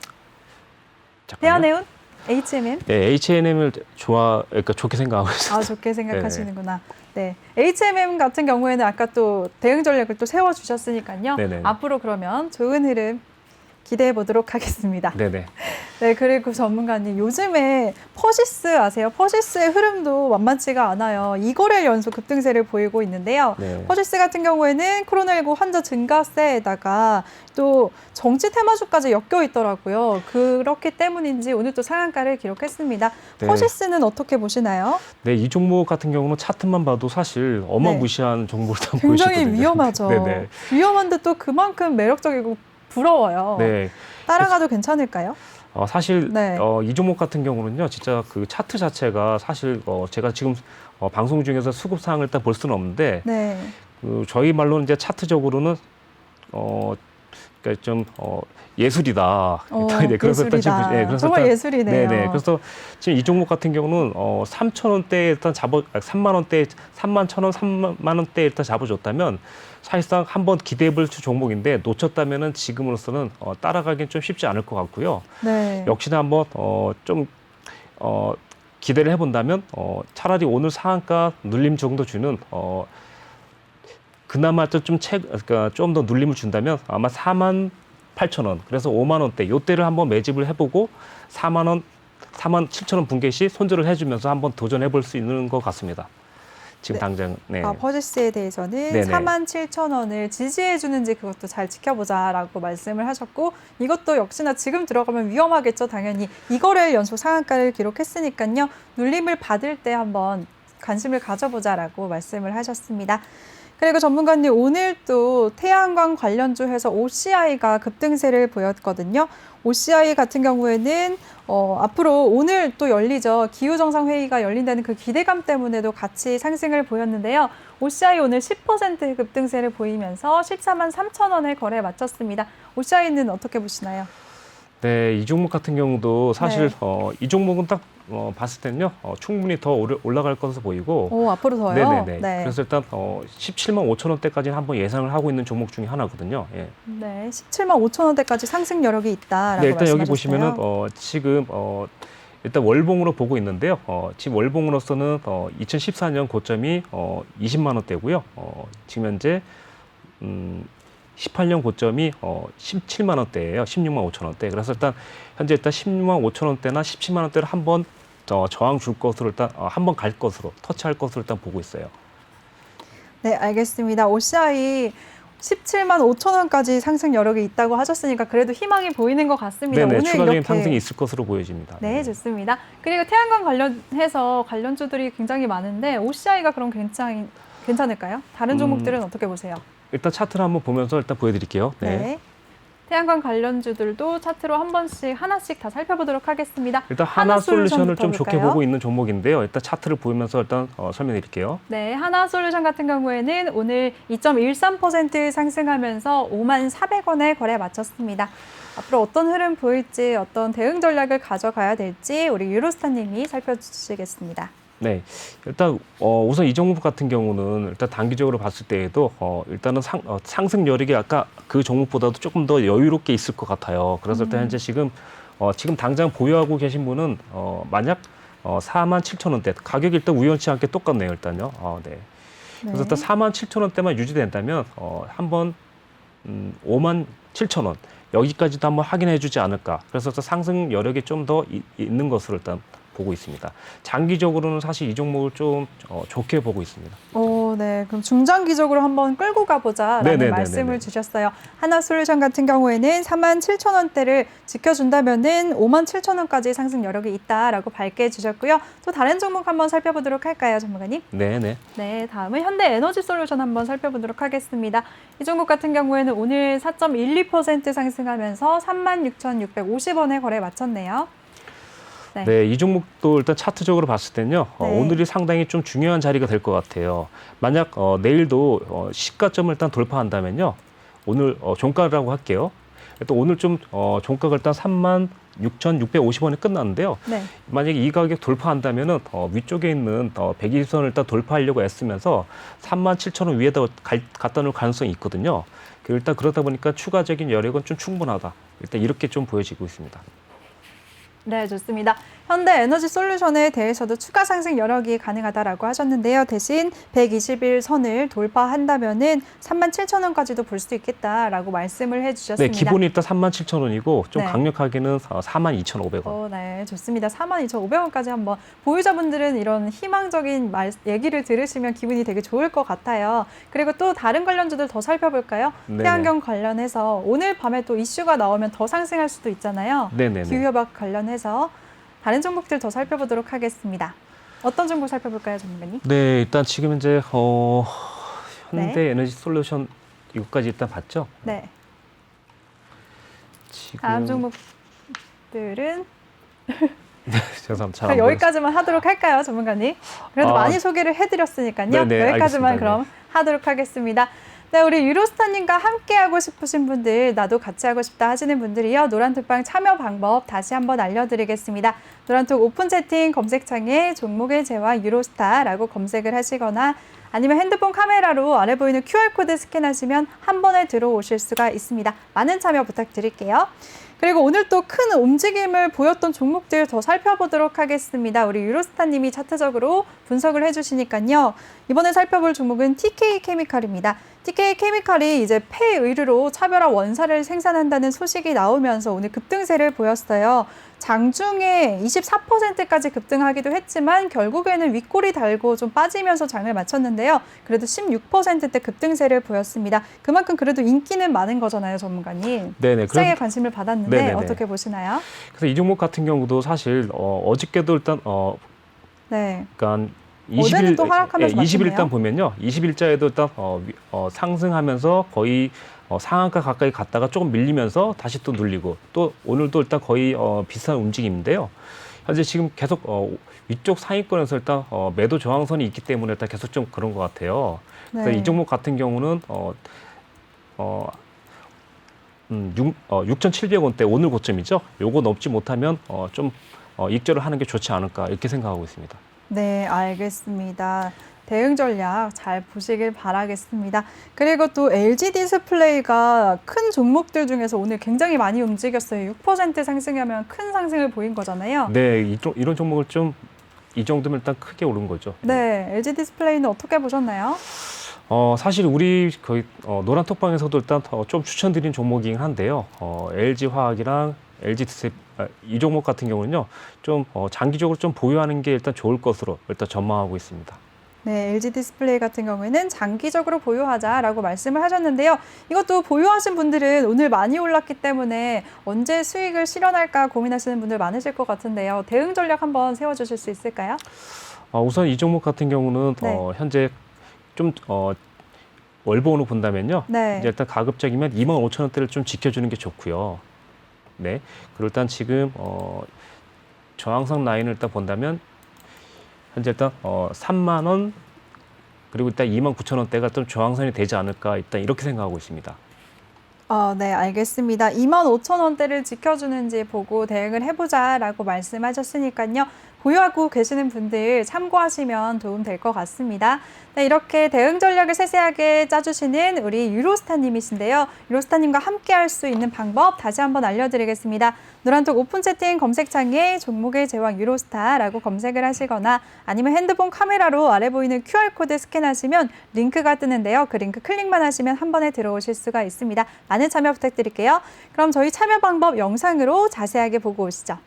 잠깐만요. 대한해운? HMM? 네, H&M을 그러니까 좋게 생각하고 있어요. 아, 좋게 생각하시는구나. 네, HMM 같은 경우에는 아까 또 대응 전략을 또 세워주셨으니까요. 네네. 앞으로 그러면 좋은 흐름 기대해 보도록 하겠습니다. 네네. 네, 그리고 전문가님, 요즘에 퍼시스 아세요? 퍼시스의 흐름도 만만치가 않아요. 2거래일 연속 급등세를 보이고 있는데요. 네. 퍼시스 같은 경우에는 코로나19 환자 증가세에다가 또 정치 테마주까지 엮여 있더라고요. 그렇기 때문인지 오늘 또 상한가를 기록했습니다. 네. 퍼시스는 어떻게 보시나요? 네, 이 종목 같은 경우는 차트만 봐도 사실 어마무시한 종목을 다 보이시거든요. 굉장히 위험하죠. 네네. 위험한데 또 그만큼 매력적이고 부러워요. 네. 따라가도 괜찮을까요? 사실 네. 이 종목 같은 경우는요, 진짜 그 차트 자체가 사실 제가 지금 방송 중에서 수급 사항을 일단 볼 수는 없는데 네. 저희 말로는 이제 차트적으로는 그러니까 좀 예술이다. 그래서 일단 지금 예술이다. 그래서 정말 일단, 예술이네요. 네네. 그래서 지금 이 종목 같은 경우는 3천 원대에 일단 3만 원대, 3만 1천 원, 3만 원대 일단 잡아줬다면 사실상 한번 기대해볼 종목인데 놓쳤다면은 지금으로서는 따라가기는 좀 쉽지 않을 것 같고요. 네. 역시나 한번 좀 기대를 해본다면 차라리 오늘 상한가 눌림 정도 주는 그나마 그러니까 좀 더 눌림을 준다면 아마 4만 8천 원, 그래서 5만 원대 요때를 한번 매집을 해보고 4만 원, 4만 7천 원 분개 시 손절을 해주면서 한번 도전해볼 수 있는 것 같습니다. 지금 네. 당장. 네. 퍼지스에 대해서는 네네. 47,000원을 지지해 주는지 그것도 잘 지켜보자라고 말씀을 하셨고 이것도 역시나 지금 들어가면 위험하겠죠. 당연히 이거를 연속 상한가를 기록했으니까요. 눌림을 받을 때 한번 관심을 가져보자라고 말씀을 하셨습니다. 그리고 전문가님 오늘 또 태양광 관련주 해서 OCI가 급등세를 보였거든요. OCI 같은 경우에는 앞으로 오늘 또 열리죠. 기후정상회의가 열린다는 그 기대감 때문에도 같이 상승을 보였는데요. OCI 오늘 10% 급등세를 보이면서 14만 3천 원에 거래 마쳤습니다. OCI는 어떻게 보시나요? 네, 이 종목 같은 경우도 사실 네. 이 종목은 딱 봤을 때는요 충분히 더 올라갈 것으로 보이고. 앞으로 더요? 네네네. 네. 그래서 일단 17만 5천 원대까지는 한번 예상을 하고 있는 종목 중에 하나거든요. 예. 네, 17만 5천 원대까지 상승 여력이 있다라고 네, 일단 말씀하셨어요. 여기 보시면은 지금 일단 월봉으로 보고 있는데요. 지금 월봉으로서는 2014년 고점이 20만 원대고요. 지금 현재 18년 고점이 17만 원대예요. 16만 5천 원대. 그래서 일단 현재 일단 16만 5천 원대나 17만 원대를 한번 저항 줄 것으로 일단 한번 갈 것으로 터치할 것으로 일단 보고 있어요. 네, 알겠습니다. OCI 17만 5천 원까지 상승 여력이 있다고 하셨으니까 그래도 희망이 보이는 것 같습니다. 네네, 오늘 추가적인 이렇게 상승이 있을 것으로 보여집니다. 네, 좋습니다. 그리고 태양광 관련해서 관련주들이 굉장히 많은데 OCI가 그럼 괜찮을까요? 다른 종목들은 어떻게 보세요? 일단 차트를 한번 보면서 일단 보여드릴게요. 네. 태양광 관련주들도 차트로 하나씩 다 살펴보도록 하겠습니다. 일단 하나솔루션을 좀 좋게 볼까요? 보고 있는 종목인데요. 일단 차트를 보면서 일단 설명드릴게요. 네, 하나솔루션 같은 경우에는 오늘 2.13% 상승하면서 5만 400원에 거래 마쳤습니다. 앞으로 어떤 흐름 보일지, 어떤 대응 전략을 가져가야 될지 우리 유로스타님이 살펴주시겠습니다. 네, 일단 우선 이 종목 같은 경우는 일단 단기적으로 봤을 때에도 일단은 상승 여력이 아까 그 종목보다도 조금 더 여유롭게 있을 것 같아요. 그래서 일단 현재 지금 당장 보유하고 계신 분은 만약 4만 7천 원대 가격이 일단 우연치 않게 똑같네요. 일단요. 네. 그래서 일단 4만 7천 원대만 유지된다면 한번 5만 7천 원 여기까지도 한번 확인해주지 않을까. 그래서 상승 여력이 좀 더 있는 것으로 일단 보고 있습니다. 장기적으로는 사실 이 종목을 좀 좋게 보고 있습니다. 네. 그럼 중장기적으로 한번 끌고 가보자라는 네네네네네. 말씀을 주셨어요. 하나솔루션 같은 경우에는 4만 7천 원대를 지켜준다면은 5만 7천 원까지 상승 여력이 있다라고 밝게 주셨고요. 또 다른 종목 한번 살펴보도록 할까요, 전문가님? 네네. 네, 다음은 현대에너지솔루션 한번 살펴보도록 하겠습니다. 이 종목 같은 경우에는 오늘 4.12% 상승하면서 36,650원에 거래 마쳤네요. 네, 이 종목도 일단 차트적으로 봤을 때는요, 네. 오늘이 상당히 좀 중요한 자리가 될 것 같아요. 만약 내일도 시가점을 일단 돌파한다면요, 오늘 종가라고 할게요. 또 오늘 좀 종가가 일단 36,650원에 끝났는데요. 네. 만약에 이 가격 돌파한다면은 위쪽에 있는 120선을 일단 돌파하려고 애쓰면서 37,000원 위에다 갖다 놓을 가능성이 있거든요. 일단 그러다 보니까 추가적인 여력은 좀 충분하다. 일단 이렇게 좀 보여지고 있습니다. 네, 좋습니다. 현대에너지솔루션에 대해서도 추가 상승 여력이 가능하다라고 하셨는데요. 대신 121선을 돌파한다면은 37,000원까지도 볼 수 있겠다라고 말씀을 해주셨습니다. 네, 기본이 일단 37,000원이고 좀 네. 강력하게는 42,500원. 네, 좋습니다. 42,500원까지 한번 보유자분들은 이런 희망적인 얘기를 들으시면 기분이 되게 좋을 것 같아요. 그리고 또 다른 관련주들 더 살펴볼까요? 네네. 태양경 관련해서 오늘 밤에 또 이슈가 나오면 더 상승할 수도 있잖아요. 네네네. 기후협약 관련해서 다른 종목들 더 살펴보도록 하겠습니다. 어떤 종목 살펴볼까요, 전문가님? 네, 일단 지금 이제 네. 현대에너지솔루션 이것까지 일단 봤죠? 네. 지금 다음 종목들은 죄송합니다. 잘 그럼 안 여기까지만 하도록 할까요, 전문가님? 그래도 많이 소개를 해드렸으니까요. 네네, 여기까지만 알겠습니다. 그럼 하도록 하겠습니다. 네, 우리 유로스타님과 함께하고 싶으신 분들, 나도 같이 하고 싶다 하시는 분들이요. 노란톡방 참여 방법 다시 한번 알려드리겠습니다. 노란톡 오픈 채팅 검색창에 종목의 제와 유로스타라고 검색을 하시거나 아니면 핸드폰 카메라로 아래 보이는 QR코드 스캔하시면 한 번에 들어오실 수가 있습니다. 많은 참여 부탁드릴게요. 그리고 오늘 또 큰 움직임을 보였던 종목들 더 살펴보도록 하겠습니다. 우리 유로스타님이 차트적으로 분석을 해주시니까요. 이번에 살펴볼 종목은 TK케미칼입니다. TK케미칼이 이제 폐의류로 차별화 원사를 생산한다는 소식이 나오면서 오늘 급등세를 보였어요. 장중에 24%까지 급등하기도 했지만 결국에는 윗골이 달고 좀 빠지면서 장을 마쳤는데요. 그래도 16%대 급등세를 보였습니다. 그만큼 그래도 인기는 많은 거잖아요, 전문가님. 네네. 시장에 관심을 받았는데 네네네. 어떻게 보시나요? 그래서 이 종목 같은 경우도 사실 어저께도 일단 네. 그러니까 어제는 또 하락하면서 20일단 보면요. 20일자에도 일단 상승하면서 거의 상한가 가까이 갔다가 조금 밀리면서 다시 또 눌리고 또 오늘도 일단 거의 비슷한 움직임인데요. 현재 지금 계속 위쪽 상위권에서 일단 매도 저항선이 있기 때문에 일단 계속 좀 그런 것 같아요. 그래서 네. 이 종목 같은 경우는 6,700원대 오늘 고점이죠. 요거 넘지 못하면 좀 익절을 하는 게 좋지 않을까 이렇게 생각하고 있습니다. 네, 알겠습니다. 대응 전략 잘 보시길 바라겠습니다. 그리고 또 LG 디스플레이가 큰 종목들 중에서 오늘 굉장히 많이 움직였어요. 6% 상승하면 큰 상승을 보인 거잖아요. 네, 이런 종목을 좀 이 정도면 일단 크게 오른 거죠. 네, LG 디스플레이는 어떻게 보셨나요? 사실 우리 거의 노란톡방에서도 일단 좀 추천드린 종목이긴 한데요. LG 화학이랑 이 종목 같은 경우는요, 좀 장기적으로 좀 보유하는 게 일단 좋을 것으로 일단 전망하고 있습니다. 네, LG 디스플레이 같은 경우에는 장기적으로 보유하자라고 말씀을 하셨는데요. 이것도 보유하신 분들은 오늘 많이 올랐기 때문에 언제 수익을 실현할까 고민하시는 분들 많으실 것 같은데요. 대응 전략 한번 세워주실 수 있을까요? 우선 이 종목 같은 경우는 네. 현재 좀 월봉으로 본다면요. 네. 이제 일단 가급적이면 25,000원대를 좀 지켜주는 게 좋고요. 네. 그리고 일단 지금 저항선 라인을 일단 본다면 현재 일단 3만 원 그리고 일단 29,000원대가 좀 저항선이 되지 않을까 일단 이렇게 생각하고 있습니다. 네, 알겠습니다. 25,000원대를 지켜주는지 보고 대응을 해보자라고 말씀하셨으니까요. 보유하고 계시는 분들 참고하시면 도움 될 것 같습니다. 네, 이렇게 대응 전략을 세세하게 짜주시는 우리 유로스타님이신데요. 유로스타님과 함께 할 수 있는 방법 다시 한번 알려드리겠습니다. 노란톡 오픈 채팅 검색창에 종목의 제왕 유로스타라고 검색을 하시거나 아니면 핸드폰 카메라로 아래 보이는 QR코드 스캔하시면 링크가 뜨는데요. 그 링크 클릭만 하시면 한 번에 들어오실 수가 있습니다. 많은 참여 부탁드릴게요. 그럼 저희 참여 방법 영상으로 자세하게 보고 오시죠.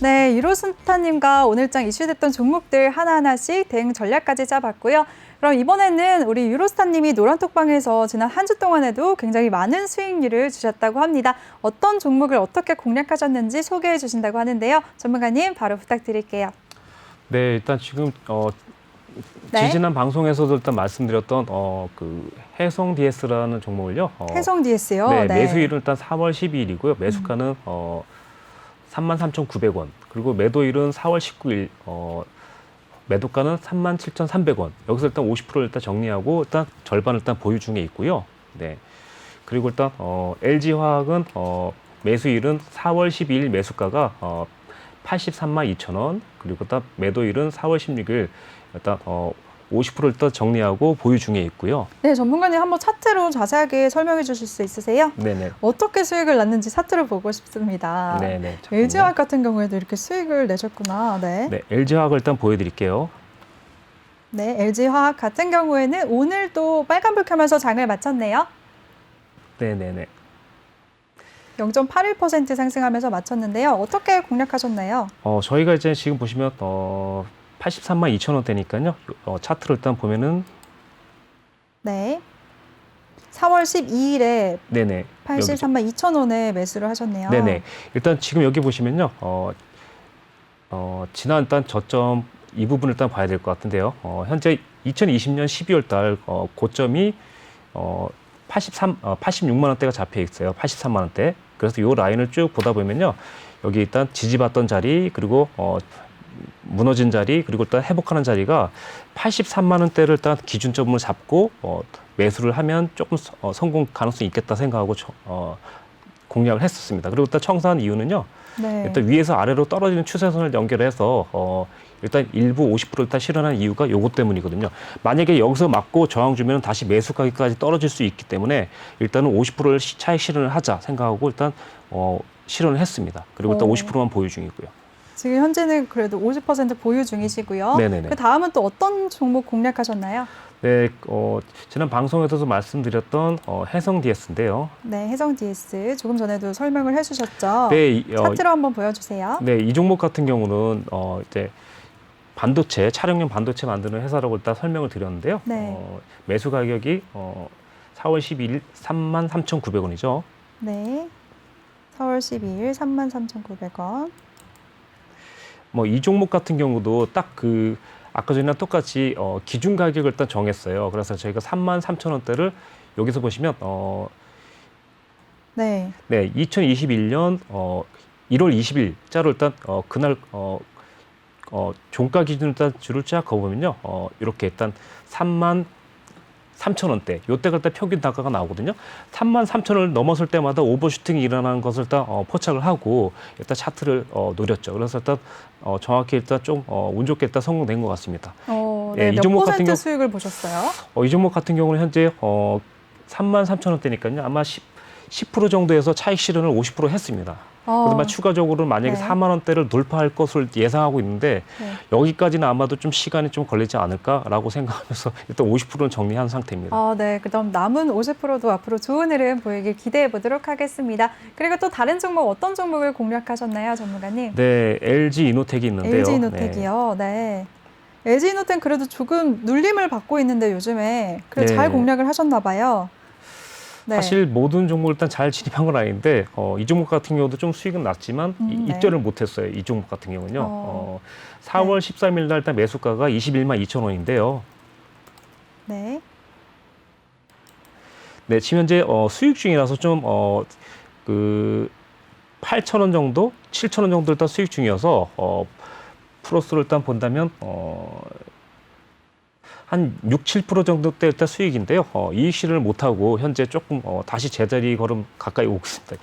네, 유로스타님과 오늘장 이슈됐던 종목들 하나하나씩 대응 전략까지 짜봤고요. 그럼 이번에는 우리 유로스타님이 노란톡방에서 지난 한 주 동안에도 굉장히 많은 수익률을 주셨다고 합니다. 어떤 종목을 어떻게 공략하셨는지 소개해 주신다고 하는데요. 전문가님 바로 부탁드릴게요. 네, 일단 지금 네. 지지난 방송에서도 일단 말씀드렸던 그 해성 DS라는 종목을요. 해성 DS요. 네, 매수일은 일단 4월 12일이고요. 매수가는 33,900원. 그리고 매도일은 4월 19일. 매도가는 37,300원. 여기서 일단 50%를 일단 정리하고 일단 절반을 일단 보유 중에 있고요. 네. 그리고 일단 LG화학은 매수일은 4월 12일 매수가가 83만 2천 원. 그리고 일단 매도일은 4월 16일 일단 50%를 일단 정리하고 보유 중에 있고요. 네, 전문가님 한번 차트로 자세하게 설명해 주실 수 있으세요? 네네. 어떻게 수익을 났는지 차트를 보고 싶습니다. 네네. LG화학 같은 경우에도 이렇게 수익을 내셨구나. 네. 네, LG화학을 일단 보여드릴게요. 네, LG화학 같은 경우에는 오늘도 빨간불 켜면서 장을 마쳤네요. 네네네. 0.81% 상승하면서 마쳤는데요. 어떻게 공략하셨나요? 저희가 이제 지금 보시면 83만 2천 원대니까요. 차트를 일단 보면은 네. 4월 12일에 네네. 83만 2천 원에 매수를 하셨네요. 네네. 일단 지금 여기 보시면요. 지난 일단 저점 이 부분을 일단 봐야 될 것 같은데요. 현재 2020년 12월 달 고점이 86만 원대가 잡혀 있어요. 83만 원대. 그래서 이 라인을 쭉 보다 보면요. 여기 일단 지지받던 자리, 그리고 무너진 자리, 그리고 일단 회복하는 자리가 83만 원대를 일단 기준점으로 잡고 매수를 하면 조금 성공 가능성이 있겠다 생각하고 공략을 했었습니다. 그리고 일단 청사한 이유는요. 네. 일단 위에서 아래로 떨어지는 추세선을 연결해서 일단 일부 50% 일단 실현한 이유가 요것 때문이거든요. 만약에 여기서 맞고 저항 주면 다시 매수 가격까지 떨어질 수 있기 때문에 일단은 50%를 차익 실현을 하자 생각하고 일단 실현을 했습니다. 그리고 일단 50%만 보유 중이고요. 지금 현재는 그래도 50% 보유 중이시고요. 네네네. 그 다음은 또 어떤 종목 공략하셨나요? 네, 지난 방송에서도 말씀드렸던 해성 DS인데요. 네, 해성 DS 조금 전에도 설명을 해주셨죠. 네, 차트로 한번 보여주세요. 네, 이 종목 같은 경우는 이제 반도체, 차량용 반도체 만드는 회사라고 일단 설명을 드렸는데요. 네. 매수 가격이 4월 12일 33,900원이죠. 네, 4월 12일 33,900원. 뭐 이 종목 같은 경우도 딱 아까 전이랑 똑같이 기준 가격을 일단 정했어요. 그래서 저희가 33,000원대를 여기서 보시면 네, 2021년 1월 20일자로 일단 그날 종가 기준으로 일단 줄을 쫙 그어보면요. 이렇게 일단 33,000원대, 요때가 일단 평균 단가가 나오거든요. 33,000원을 넘었을 때마다 오버슈팅이 일어나는 것을 일단 포착을 하고 일단 차트를 노렸죠. 그래서 일단 정확히 일단 좀 운 좋게 일단 성공된 것 같습니다. 네, 이 몇 종목 퍼센트 같은 경우 수익을 보셨어요? 이 종목 같은 경우는 현재 33,000원대니까요. 아마 10% 정도에서 차익 실현을 50% 했습니다. 그다음에 추가적으로 만약에 네. 4만 원대를 돌파할 것을 예상하고 있는데 네. 여기까지는 아마도 좀 시간이 좀 걸리지 않을까라고 생각하면서 일단 50%는 정리한 상태입니다. 네, 그럼 남은 50%도 앞으로 좋은 흐름 보이길 기대해 보도록 하겠습니다. 그리고 또 다른 종목 어떤 종목을 공략하셨나요, 전문가님? 네, LG 이노텍이 있는데요. LG 이노텍이요. 네. LG 이노텍 그래도 조금 눌림을 받고 있는데 요즘에 그래도 네. 잘 공략을 하셨나 봐요. 네. 사실 모든 종목을 일단 잘 진입한 건 아닌데 이 종목 같은 경우도 좀 수익은 났지만 네. 입절을 못했어요. 이 종목 같은 경우는요. 4월 13일 날 일단 매수가가 21만 2천 원인데요. 네. 네, 지금 현재 수익 중이라서 좀 8,000원 정도, 7,000원 정도 일단 수익 중이어서 플러스로 일단 본다면 한 6, 7% 정도 때 일단 수익인데요. 이익 실현을 못하고 현재 조금 다시 제자리 걸음 가까이 오고 있습니다.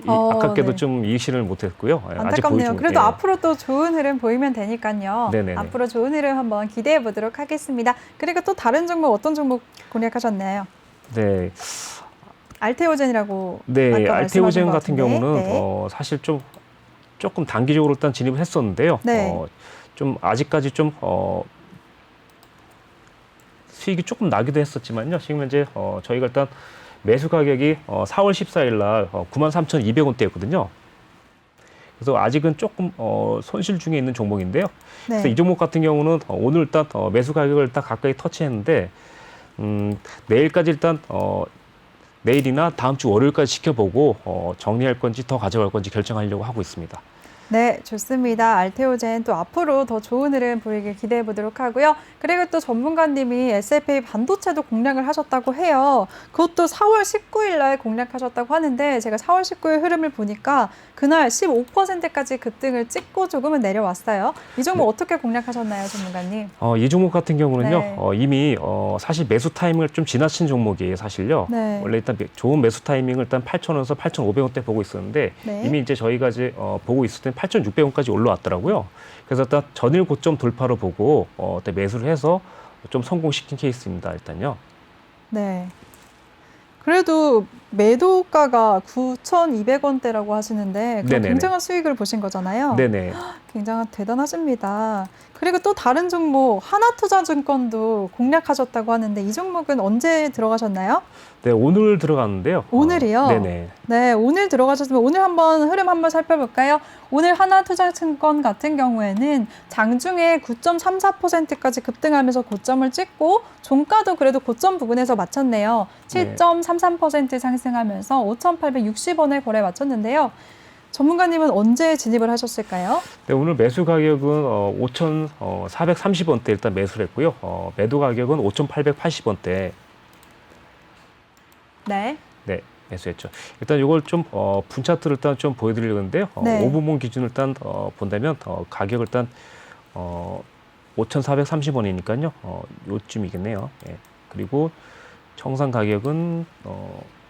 아깝게도 네. 좀 이익 실현을 못했고요. 아직 보유 안타깝네요. 중이에요. 그래도 앞으로 또 좋은 흐름 보이면 되니까요. 네네네. 앞으로 좋은 흐름 한번 기대해 보도록 하겠습니다. 그리고 또 다른 종목 어떤 종목 공략하셨나요? 네, 알테오젠이라고 네, 아까 알테오젠 말씀하신 것 같은 같은데. 경우는 네. 사실 조금 단기적으로 일단 진입을 했었는데요. 네. 좀 아직까지 좀 수익이 조금 나기도 했었지만요. 지금 현재 저희가 일단 매수 가격이 4월 14일 날 93,200원대였거든요. 그래서 아직은 조금 손실 중에 있는 종목인데요. 네. 그래서 이 종목 같은 경우는 오늘 일단 매수 가격을 일단 가까이 터치했는데 내일까지 일단 내일이나 다음 주 월요일까지 지켜보고 정리할 건지 더 가져갈 건지 결정하려고 하고 있습니다. 네, 좋습니다. 알테오젠 또 앞으로 더 좋은 흐름 보이길 기대해 보도록 하고요. 그리고 또 전문가님이 SFA 반도체도 공략을 하셨다고 해요. 그것도 4월 19일 날 공략하셨다고 하는데 제가 4월 19일 흐름을 보니까 그날 15%까지 급등을 찍고 조금은 내려왔어요. 이 종목 어떻게 공략하셨나요, 전문가님? 이 종목 같은 경우는요, 네. 이미 사실 매수 타이밍을 좀 지나친 종목이에요, 사실요. 네. 원래 일단 좋은 매수 타이밍을 일단 8,000원에서 8,500원대 보고 있었는데 네. 이미 이제 저희가 이제 보고 있을 때는 8,600원까지 올라왔더라고요. 그래서 일단 전일 고점 돌파로 보고 일단 매수를 해서 좀 성공시킨 케이스입니다, 일단요. 네. 그래도 매도가가 9,200원대라고 하시는데 그럼 네네네. 굉장한 수익을 보신 거잖아요. 네네. 굉장히 대단하십니다. 그리고 또 다른 종목 하나투자증권도 공략하셨다고 하는데 이 종목은 언제 들어가셨나요? 네, 오늘 들어갔는데요. 오늘이요? 네네. 네, 오늘 들어가셨으면 오늘 한번 흐름 한번 살펴볼까요? 오늘 하나투자증권 같은 경우에는 장중에 9.34%까지 급등하면서 고점을 찍고 종가도 그래도 고점 부근에서 마쳤네요. 7.33% 상승하면서 5,860원에 거래 마쳤는데요. 전문가님은 언제 진입을 하셨을까요? 네, 오늘 매수 가격은 5,430원대 일단 매수를 했고요. 매도 가격은 5,880원대. 네. 네, 매수했죠. 일단 이걸 좀 분차트를 일단 좀 보여드리려는데요. 네. 5분봉 기준을 일단 본다면 가격을 일단 5,430원이니까요. 요쯤이겠네요. 예. 그리고 청산 가격은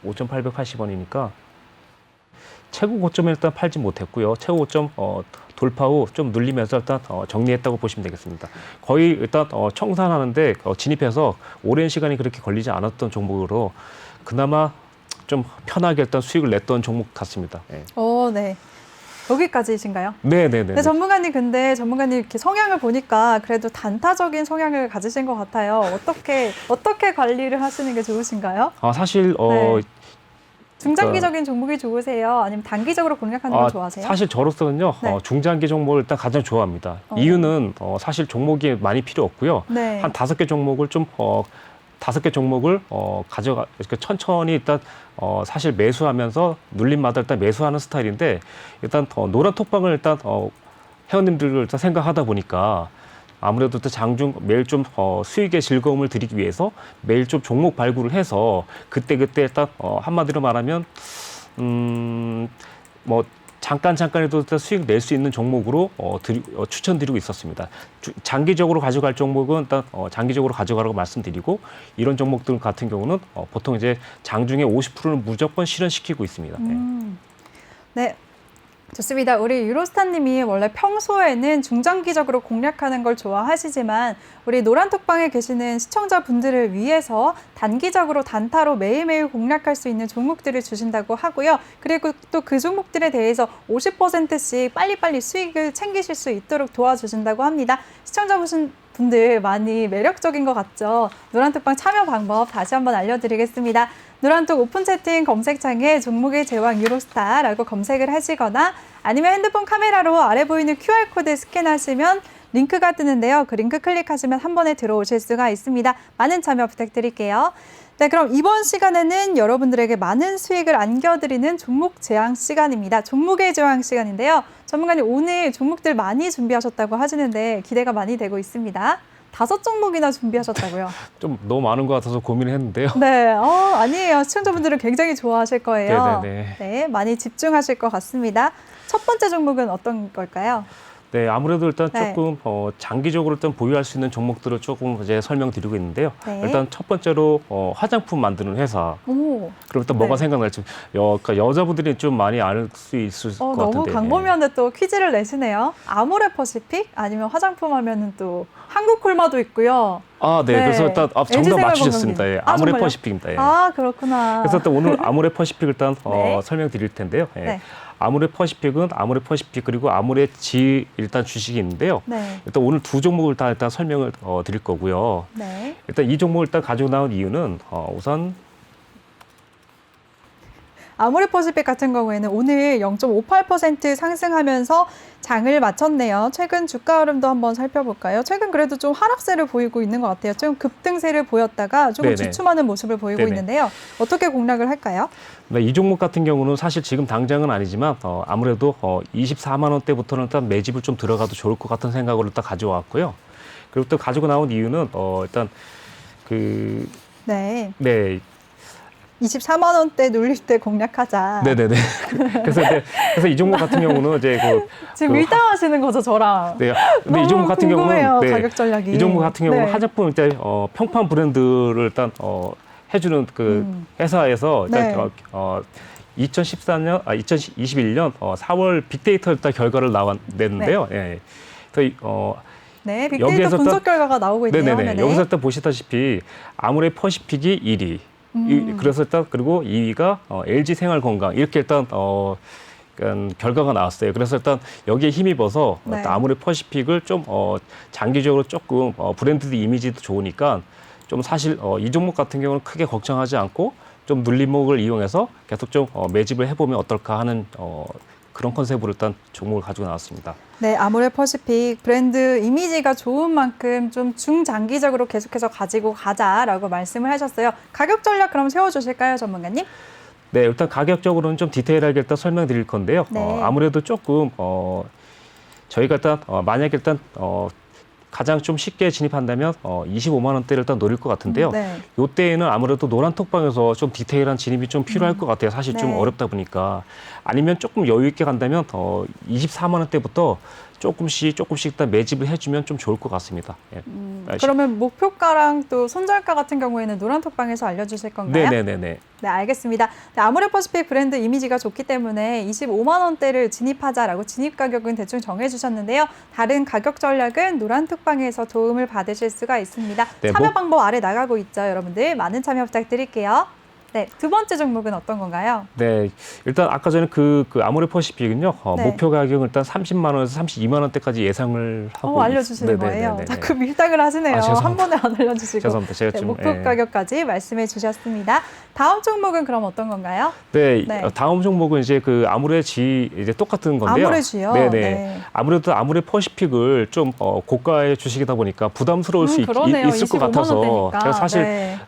5,880원이니까 최고 고점에 일단 팔지 못했고요. 최고 고점 돌파 후 좀 눌리면서 일단 정리했다고 보시면 되겠습니다. 거의 일단 청산하는데 진입해서 오랜 시간이 그렇게 걸리지 않았던 종목으로 그나마 좀 편하게 일단 수익을 냈던 종목 같습니다. 네. 네. 여기까지이신가요? 네네네. 네, 전문가님 근데 전문가님 이렇게 성향을 보니까 그래도 단타적인 성향을 가지신 것 같아요. 어떻게 관리를 하시는 게 좋으신가요? 사실 네. 중장기적인 종목이 좋으세요? 아니면 단기적으로 공략하는 걸 좋아하세요? 사실 저로서는요, 네. 중장기 종목을 일단 가장 좋아합니다. 이유는 사실 종목이 많이 필요 없고요. 네. 한 5개 종목을 좀 5개 종목을 이렇게 천천히 일단 사실 매수하면서 눌림마다 일단 매수하는 스타일인데 일단 노란 톡방을 일단 회원님들을 일단 생각하다 보니까 아무래도 또 장중 매일 좀 수익의 즐거움을 드리기 위해서 매일 좀 종목 발굴을 해서 그때 일단 한마디로 말하면 뭐 잠깐이라도 일단 수익 낼 수 있는 종목으로 추천드리고 있었습니다. 장기적으로 가져갈 종목은 일단 장기적으로 가져가라고 말씀드리고 이런 종목들 같은 경우는 보통 이제 장중에 50%는 무조건 실현시키고 있습니다. 네. 좋습니다. 우리 유로스타님이 원래 평소에는 중장기적으로 공략하는 걸 좋아하시지만 우리 노란톡방에 계시는 시청자분들을 위해서 단기적으로 단타로 매일매일 공략할 수 있는 종목들을 주신다고 하고요. 그리고 또 그 종목들에 대해서 50%씩 빨리빨리 수익을 챙기실 수 있도록 도와주신다고 합니다. 시청자분들 많이 매력적인 것 같죠? 노란톡방 참여 방법 다시 한번 알려드리겠습니다. 노란톡 오픈 채팅 검색창에 종목의 제왕 유로스타라고 검색을 하시거나 아니면 핸드폰 카메라로 아래 보이는 QR코드 스캔하시면 링크가 뜨는데요. 그 링크 클릭하시면 한 번에 들어오실 수가 있습니다. 많은 참여 부탁드릴게요. 네, 그럼 이번 시간에는 여러분들에게 많은 수익을 안겨드리는 종목 제왕 시간입니다. 종목의 제왕 시간인데요. 전문가님 오늘 종목들 많이 준비하셨다고 하시는데 기대가 많이 되고 있습니다. 5종목이나 준비하셨다고요? 좀 너무 많은 것 같아서 고민을 했는데요. 네, 아니에요. 시청자분들은 굉장히 좋아하실 거예요. 네네네. 네, 많이 집중하실 것 같습니다. 첫 번째 종목은 어떤 걸까요? 네, 아무래도 일단 네. 조금 장기적으로 일단 보유할 수 있는 종목들을 조금 이제 설명드리고 있는데요. 네. 일단 첫 번째로 화장품 만드는 회사. 오, 그럼 일단 뭐가 네. 생각날지 그러니까 여자분들이 좀 많이 알 수 있을 것 너무 같은데. 광범위한데 또 퀴즈를 내시네요. 아모레퍼시픽 아니면 화장품 하면은 또 한국콜마도 있고요. 네. 그래서 일단 정답 맞추셨습니다. 예, 정말요? 아모레퍼시픽입니다. 예. 그렇구나. 그래서 일단 오늘 아모레퍼시픽 일단 네. 설명드릴 텐데요. 예. 네. 아모레퍼시픽은 아모레퍼시픽 그리고 아모레지 일단 주식이 있는데요. 네. 일단 오늘 두 종목을 다 일단 설명을 드릴 거고요. 네. 일단 이 종목을 일단 가지고 나온 이유는 우선 아모레퍼시픽 같은 경우에는 오늘 0.58% 상승하면서 장을 마쳤네요. 최근 주가 흐름도 한번 살펴볼까요? 최근 그래도 좀 하락세를 보이고 있는 것 같아요. 좀 급등세를 보였다가 조금 네네. 주춤하는 모습을 보이고 네네. 있는데요. 어떻게 공략을 할까요? 네, 이 종목 같은 경우는 사실 지금 당장은 아니지만 아무래도 24만 원대부터는 일단 매집을 좀 들어가도 좋을 것 같은 생각으로 일단 가져왔고요. 그리고 또 가지고 나온 이유는 일단 그 네. 네, 24만 원대 눌릴 때 공략하자. 네네네. 그래서 이 종목 같은 경우는 이제 지금 밀당하시는 거죠, 저랑? 네, 근데 이 너무 종목 같은 궁금해요, 경우는 가격 전략이. 이 종목 같은 경우는 네. 화장품 일단 평판 브랜드를 일단 해주는 그 회사에서 일단 네. 2021년 4월 빅데이터 일단 결과를 냈는데요. 예. 그래서 네, 빅데이터 여기에서 분석 일단- 결과가 나오고 있네요. 네네네. 화면에. 여기서 일단 보시다시피 아모레퍼시픽이 1위. 그래서 일단 그리고 2위가 LG 생활건강 이렇게 일단 결과가 나왔어요. 그래서 일단 여기에 힘입어서 네. 일단 아모레퍼시픽을 좀 장기적으로 조금 브랜드 이미지도 좋으니까 좀 사실 이 종목 같은 경우는 크게 걱정하지 않고 좀 눌림목을 이용해서 계속 좀 매집을 해보면 어떨까 하는 그런 컨셉으로 일단 종목을 가지고 나왔습니다. 네, 아모레퍼시픽 브랜드 이미지가 좋은 만큼 좀 중장기적으로 계속해서 가지고 가자라고 말씀을 하셨어요. 가격 전략 그럼 세워주실까요, 전문가님? 네, 일단 가격적으로는 좀 디테일하게 일단 설명드릴 건데요. 네. 아무래도 조금 저희가 일단 만약에 일단 가장 좀 쉽게 진입한다면 25만 원대를 일단 노릴 것 같은데요. 네. 요때에는 아무래도 노란톡방에서 좀 디테일한 진입이 좀 필요할 것 같아요. 사실 좀 네. 어렵다 보니까. 아니면 조금 여유 있게 간다면 24만 원대부터 조금씩 일단 매집을 해주면 좀 좋을 것 같습니다. 예. 그러면 목표가랑 또 손절가 같은 경우에는 노란톡방에서 알려주실 건가요? 네네네네. 네, 알겠습니다. 네, 아모레퍼시픽 브랜드 이미지가 좋기 때문에 25만 원대를 진입하자라고 진입 가격은 대충 정해주셨는데요. 다른 가격 전략은 노란톡방에서 도움을 받으실 수가 있습니다. 네, 참여 방법 아래 나가고 있죠. 여러분들 많은 참여 부탁드릴게요. 네, 두 번째 종목은 어떤 건가요? 네, 일단 아까 전에 그 아모레퍼시픽은요 네. 목표 가격은 일단 30만 원에서 32만 원대까지 예상을 하고 알려주시는 거예요. 네네네네. 자꾸 밀당을 하시네요. 죄송합니다. 한 번에 안 알려주시고. 죄송합니다. 제가 네, 좀 목표 가격까지 말씀해 주셨습니다. 다음 종목은 그럼 어떤 건가요? 네, 네. 다음 종목은 이제 그 아모레지 이제 똑같은 건데요. 아모레지요? 네네. 네. 아무래도 아모레퍼시픽을 좀 고가의 주식이다 보니까 부담스러울 수 그러네요. 있을 것 25만 같아서 원대니까. 제가 사실 네.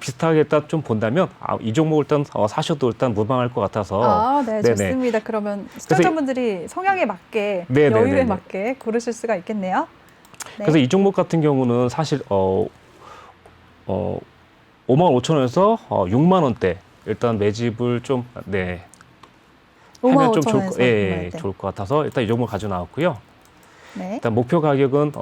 비슷하게 딱 좀 본다면 이 종목을 일단 사셔도 일단 무방할 것 같아서. 아, 네, 네네. 좋습니다. 그러면 시청자분들이 성향에 맞게, 네네네네. 여유에 맞게 고르실 수가 있겠네요. 네. 그래서 이 종목 같은 경우는 사실 5만 5천 원에서 6만 원대 일단 매집을 좀 하면 좀 5만 5천 원에서 예, 좋을 것 같아서 일단 이 종목 가져 나왔고요. 네. 일단 목표 가격은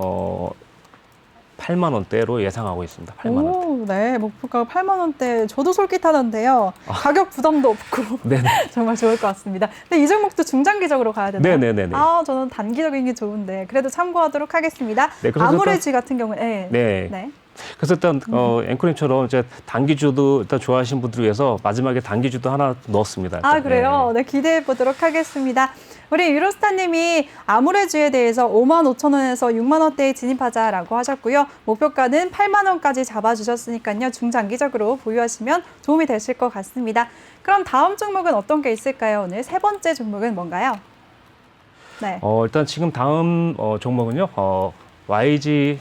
8만 원대로 예상하고 있습니다. 8만 원대. 오, 네, 목표가 8만 원대. 저도 솔깃하던데요. 가격 부담도 없고 네네. 정말 좋을 것 같습니다. 근데 이 종목도 중장기적으로 가야 되나요? 네네네네. 아, 저는 단기적인 게 좋은데 그래도 참고하도록 하겠습니다. 네, 그래서 아모레지 같은 경우에 네. 네. 그래서 일단 앵커님처럼 이제 단기주도 일단 좋아하시는 분들을 위해서 마지막에 단기주도 하나 넣었습니다. 일단. 아, 그래요? 네, 기대해 보도록 하겠습니다. 우리 유로스타님이 아모레주에 대해서 5만 5천 원에서 6만 원대에 진입하자라고 하셨고요. 목표가는 8만 원까지 잡아주셨으니까요. 중장기적으로 보유하시면 도움이 되실 것 같습니다. 그럼 다음 종목은 어떤 게 있을까요? 오늘 세 번째 종목은 뭔가요? 네. 일단 지금 다음 종목은요. YG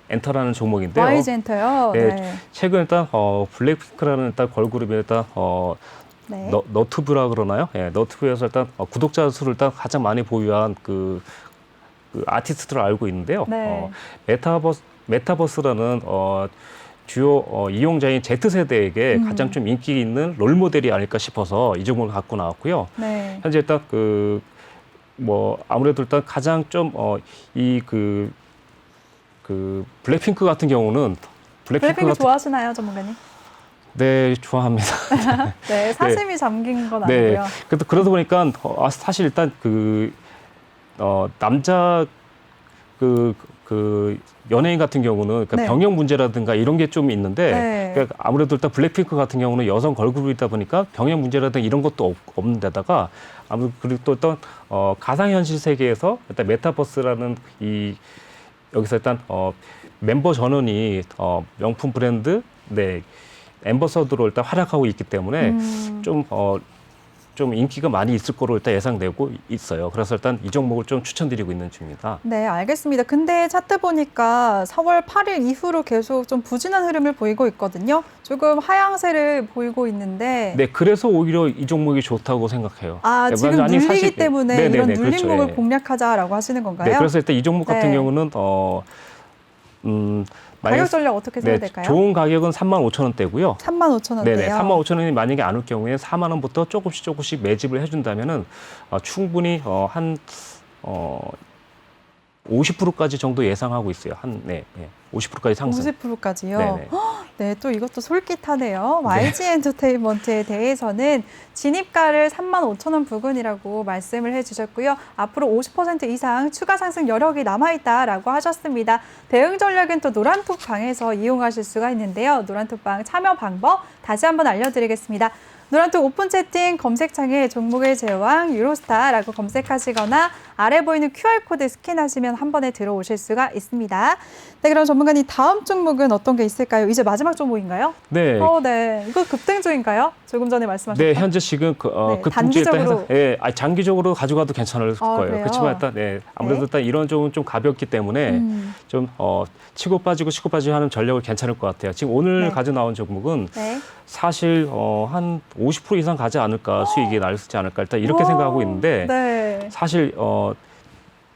엔터라는 종목인데요. YG엔터요. 네, 네. 최근 일단 블랙핑크라는 일단 걸그룹이 일단 네. 너튜브라 그러나요? 예, 너튜브에서 일단 구독자 수를 일단 가장 많이 보유한 그 아티스트를 알고 있는데요. 네. 메타버스라는 주요 이용자인 Z세대에게 가장 좀 인기 있는 롤모델이 아닐까 싶어서 이 종목을 갖고 나왔고요. 네. 현재 일단 아무래도 일단 가장 좀 블랙핑크 같은 경우는 블랙핑크 좋아하시나요, 전문가님? 네, 좋아합니다. 네, 사심이 잠긴 건 네. 아니고요. 그러다 보니까 사실 일단 남자 연예인 같은 경우는 그러니까 네. 병역 문제라든가 이런 게 좀 있는데 네. 그러니까 아무래도 일단 블랙핑크 같은 경우는 여성 걸그룹이다 보니까 병역 문제라든가 이런 것도 없는 데다가 아무래도 그리고 또 어떤 가상현실 세계에서 일단 메타버스라는 여기서 일단 멤버 전원이 명품 브랜드 앰버서더로 일단 활약하고 있기 때문에 좀 인기가 많이 있을 거로 일단 예상되고 있어요. 그래서 일단 이 종목을 좀 추천드리고 있는 중입니다. 네, 알겠습니다. 근데 차트 보니까 4월 8일 이후로 계속 좀 부진한 흐름을 보이고 있거든요. 조금 하향세를 보이고 있는데. 네, 그래서 오히려 이 종목이 좋다고 생각해요. 아, 네, 지금 아니, 눌리기 사실, 때문에 네네네, 이런 그렇죠. 눌림목을 예. 공략하자라고 하시는 건가요? 네, 그래서 일단 이 종목 같은 네. 경우는 가격 전략 어떻게 세야 네, 될까요? 좋은 가격은 35,000원대고요. 35,000원대요. 네네, 35,000원이 만약에 안 올 경우에 4만 원부터 조금씩 매집을 해준다면은 충분히 한 50%까지 정도 예상하고 있어요. 50%까지 상승. 50%까지요? 네네. 네, 또 이것도 솔깃하네요. YG 엔터테인먼트에 대해서는 진입가를 35,000원 부근이라고 말씀을 해주셨고요. 앞으로 50% 이상 추가 상승 여력이 남아있다라고 하셨습니다. 대응 전략은 또 노란톡방에서 이용하실 수가 있는데요. 노란톡방 참여 방법 다시 한번 알려드리겠습니다. 노란톡 오픈 채팅 검색창에 종목의 제왕 유로스타라고 검색하시거나 아래 보이는 QR코드 스캔하시면 한 번에 들어오실 수가 있습니다. 네, 그럼 전문가님 다음 종목은 어떤 게 있을까요? 이제 마지막 종목인가요? 네. 네. 이거 급등주인가요? 조금 전에 말씀하셨던. 네, 현재 지금 단기적으로. 장기적으로 가져가도 괜찮을 거예요. 그래요? 그렇지만 일단 아무래도 일단 이런 쪽은 좀 가볍기 때문에 좀 치고 빠지고 하는 전략을 괜찮을 것 같아요. 지금 오늘 가져 나온 종목은 사실 한 50% 이상 가지 않을까, 수익이 날지 않을까 일단 이렇게 생각하고 있는데 사실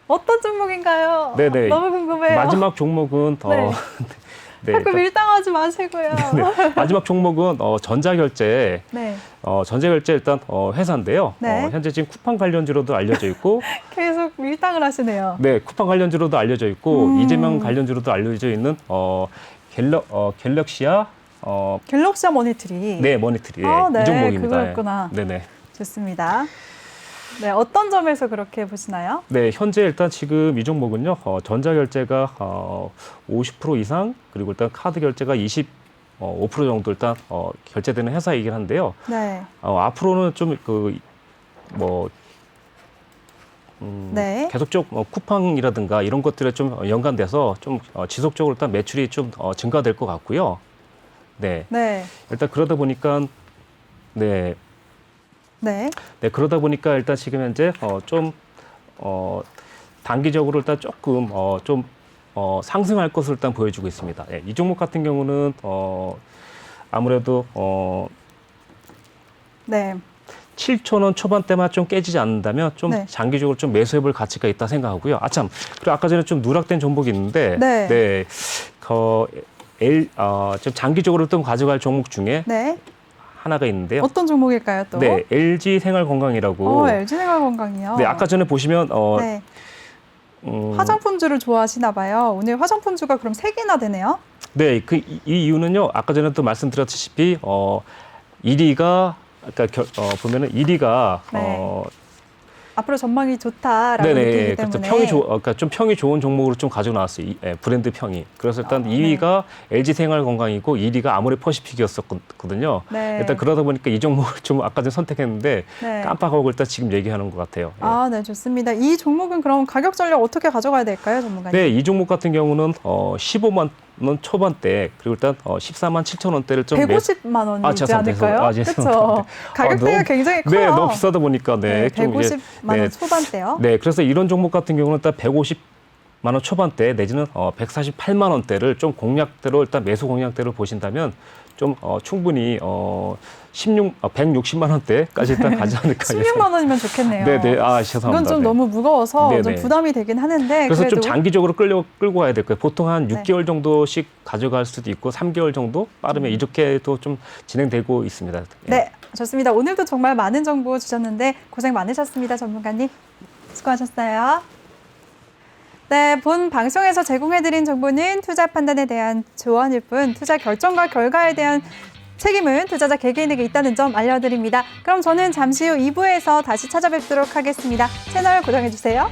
어떤 종목인가요? 네네. 너무 궁금해요. 마지막 종목은 자꾸 밀당하지 마시고요. 마지막 종목은 전자결제. 전자결제 일단 회사인데요. 현재 지금 쿠팡 관련주로도 알려져 있고 계속 밀당을 하시네요. 네, 쿠팡 관련주로도 알려져 있고 이재명 관련주로도 알려져 있는 갤럭시아 갤럭시아 머니트리. 네, 머니트리. 네, 이 종목입니다. 그거였구나. 네네. 좋습니다. 네, 어떤 점에서 그렇게 보시나요? 네, 현재 일단 지금 이 종목은요, 전자결제가 50% 이상, 그리고 일단 카드 결제가 5% 정도 일단 결제되는 회사이긴 한데요. 네. 앞으로는 좀 계속 좀 쿠팡이라든가 이런 것들에 좀 연관돼서 좀 지속적으로 일단 매출이 좀 증가될 것 같고요. 네. 일단 그러다 보니까 그러다 보니까 일단 지금 현재 단기적으로 일단 조금 상승할 것을 일단 보여주고 있습니다. 이 종목 같은 경우는 아무래도 7,000원 초반대만 좀 깨지지 않는다면 좀 장기적으로 좀 매수해볼 가치가 있다 생각하고요. 그리고 아까 전에 좀 누락된 종목이 있는데 좀 장기적으로 좀 가져갈 종목 중에 하나가 있는데요. 어떤 종목일까요, 또? 네, LG 생활건강이라고. LG 생활건강이요. 네, 아까 전에 보시면 화장품주를 좋아하시나 봐요. 오늘 화장품주가 그럼 3개나 되네요. 네, 이 이유는요. 아까 전에 또 말씀드렸다시피 1위가 아까 보면은 1위가 앞으로 전망이 좋다라고 느끼기 때문에. 그러니까 좀 평이 좋은 종목으로 좀 가지고 나왔어요. 브랜드 평이. 그래서 일단 2위가 LG 생활건강이고 1위가 아모레퍼시픽이었었거든요. 일단 그러다 보니까 이 종목을 좀 아까 전에 선택했는데 깜빡하고 일단 지금 얘기하는 것 같아요. 네, 좋습니다. 이 종목은 그럼 가격 전략 어떻게 가져가야 될까요, 전문가님? 네, 이 종목 같은 경우는 15만 원 초반대, 그리고 일단 14만 7천 원대를 좀 150만 원이지 않을까요? 그렇죠. 가격대가 굉장히 커요. 네, 너무 비싸다 보니까 150만 원 초반대요. 네, 그래서 이런 종목 같은 경우는 일단 150만 원 초반대 내지는 148만 원대를 좀 공략대로 일단 매수 공략대로 보신다면 좀 충분히 160만 원대까지 일단 가지 않을까. 16만 원이면 좋겠네요. 죄송합니다. 이건 좀 너무 무거워서 좀 부담이 되긴 하는데 그래서 좀 장기적으로 끌고 가야 될 거예요. 보통 한 6개월 정도씩 가져갈 수도 있고 3개월 정도 빠르면 이렇게도 좀 진행되고 있습니다. 네, 좋습니다. 오늘도 정말 많은 정보 주셨는데 고생 많으셨습니다, 전문가님. 수고하셨어요. 네, 본 방송에서 제공해드린 정보는 투자 판단에 대한 조언일 뿐 투자 결정과 결과에 대한 책임은 투자자 개개인에게 있다는 점 알려드립니다. 그럼 저는 잠시 후 2부에서 다시 찾아뵙도록 하겠습니다. 채널 고정해주세요.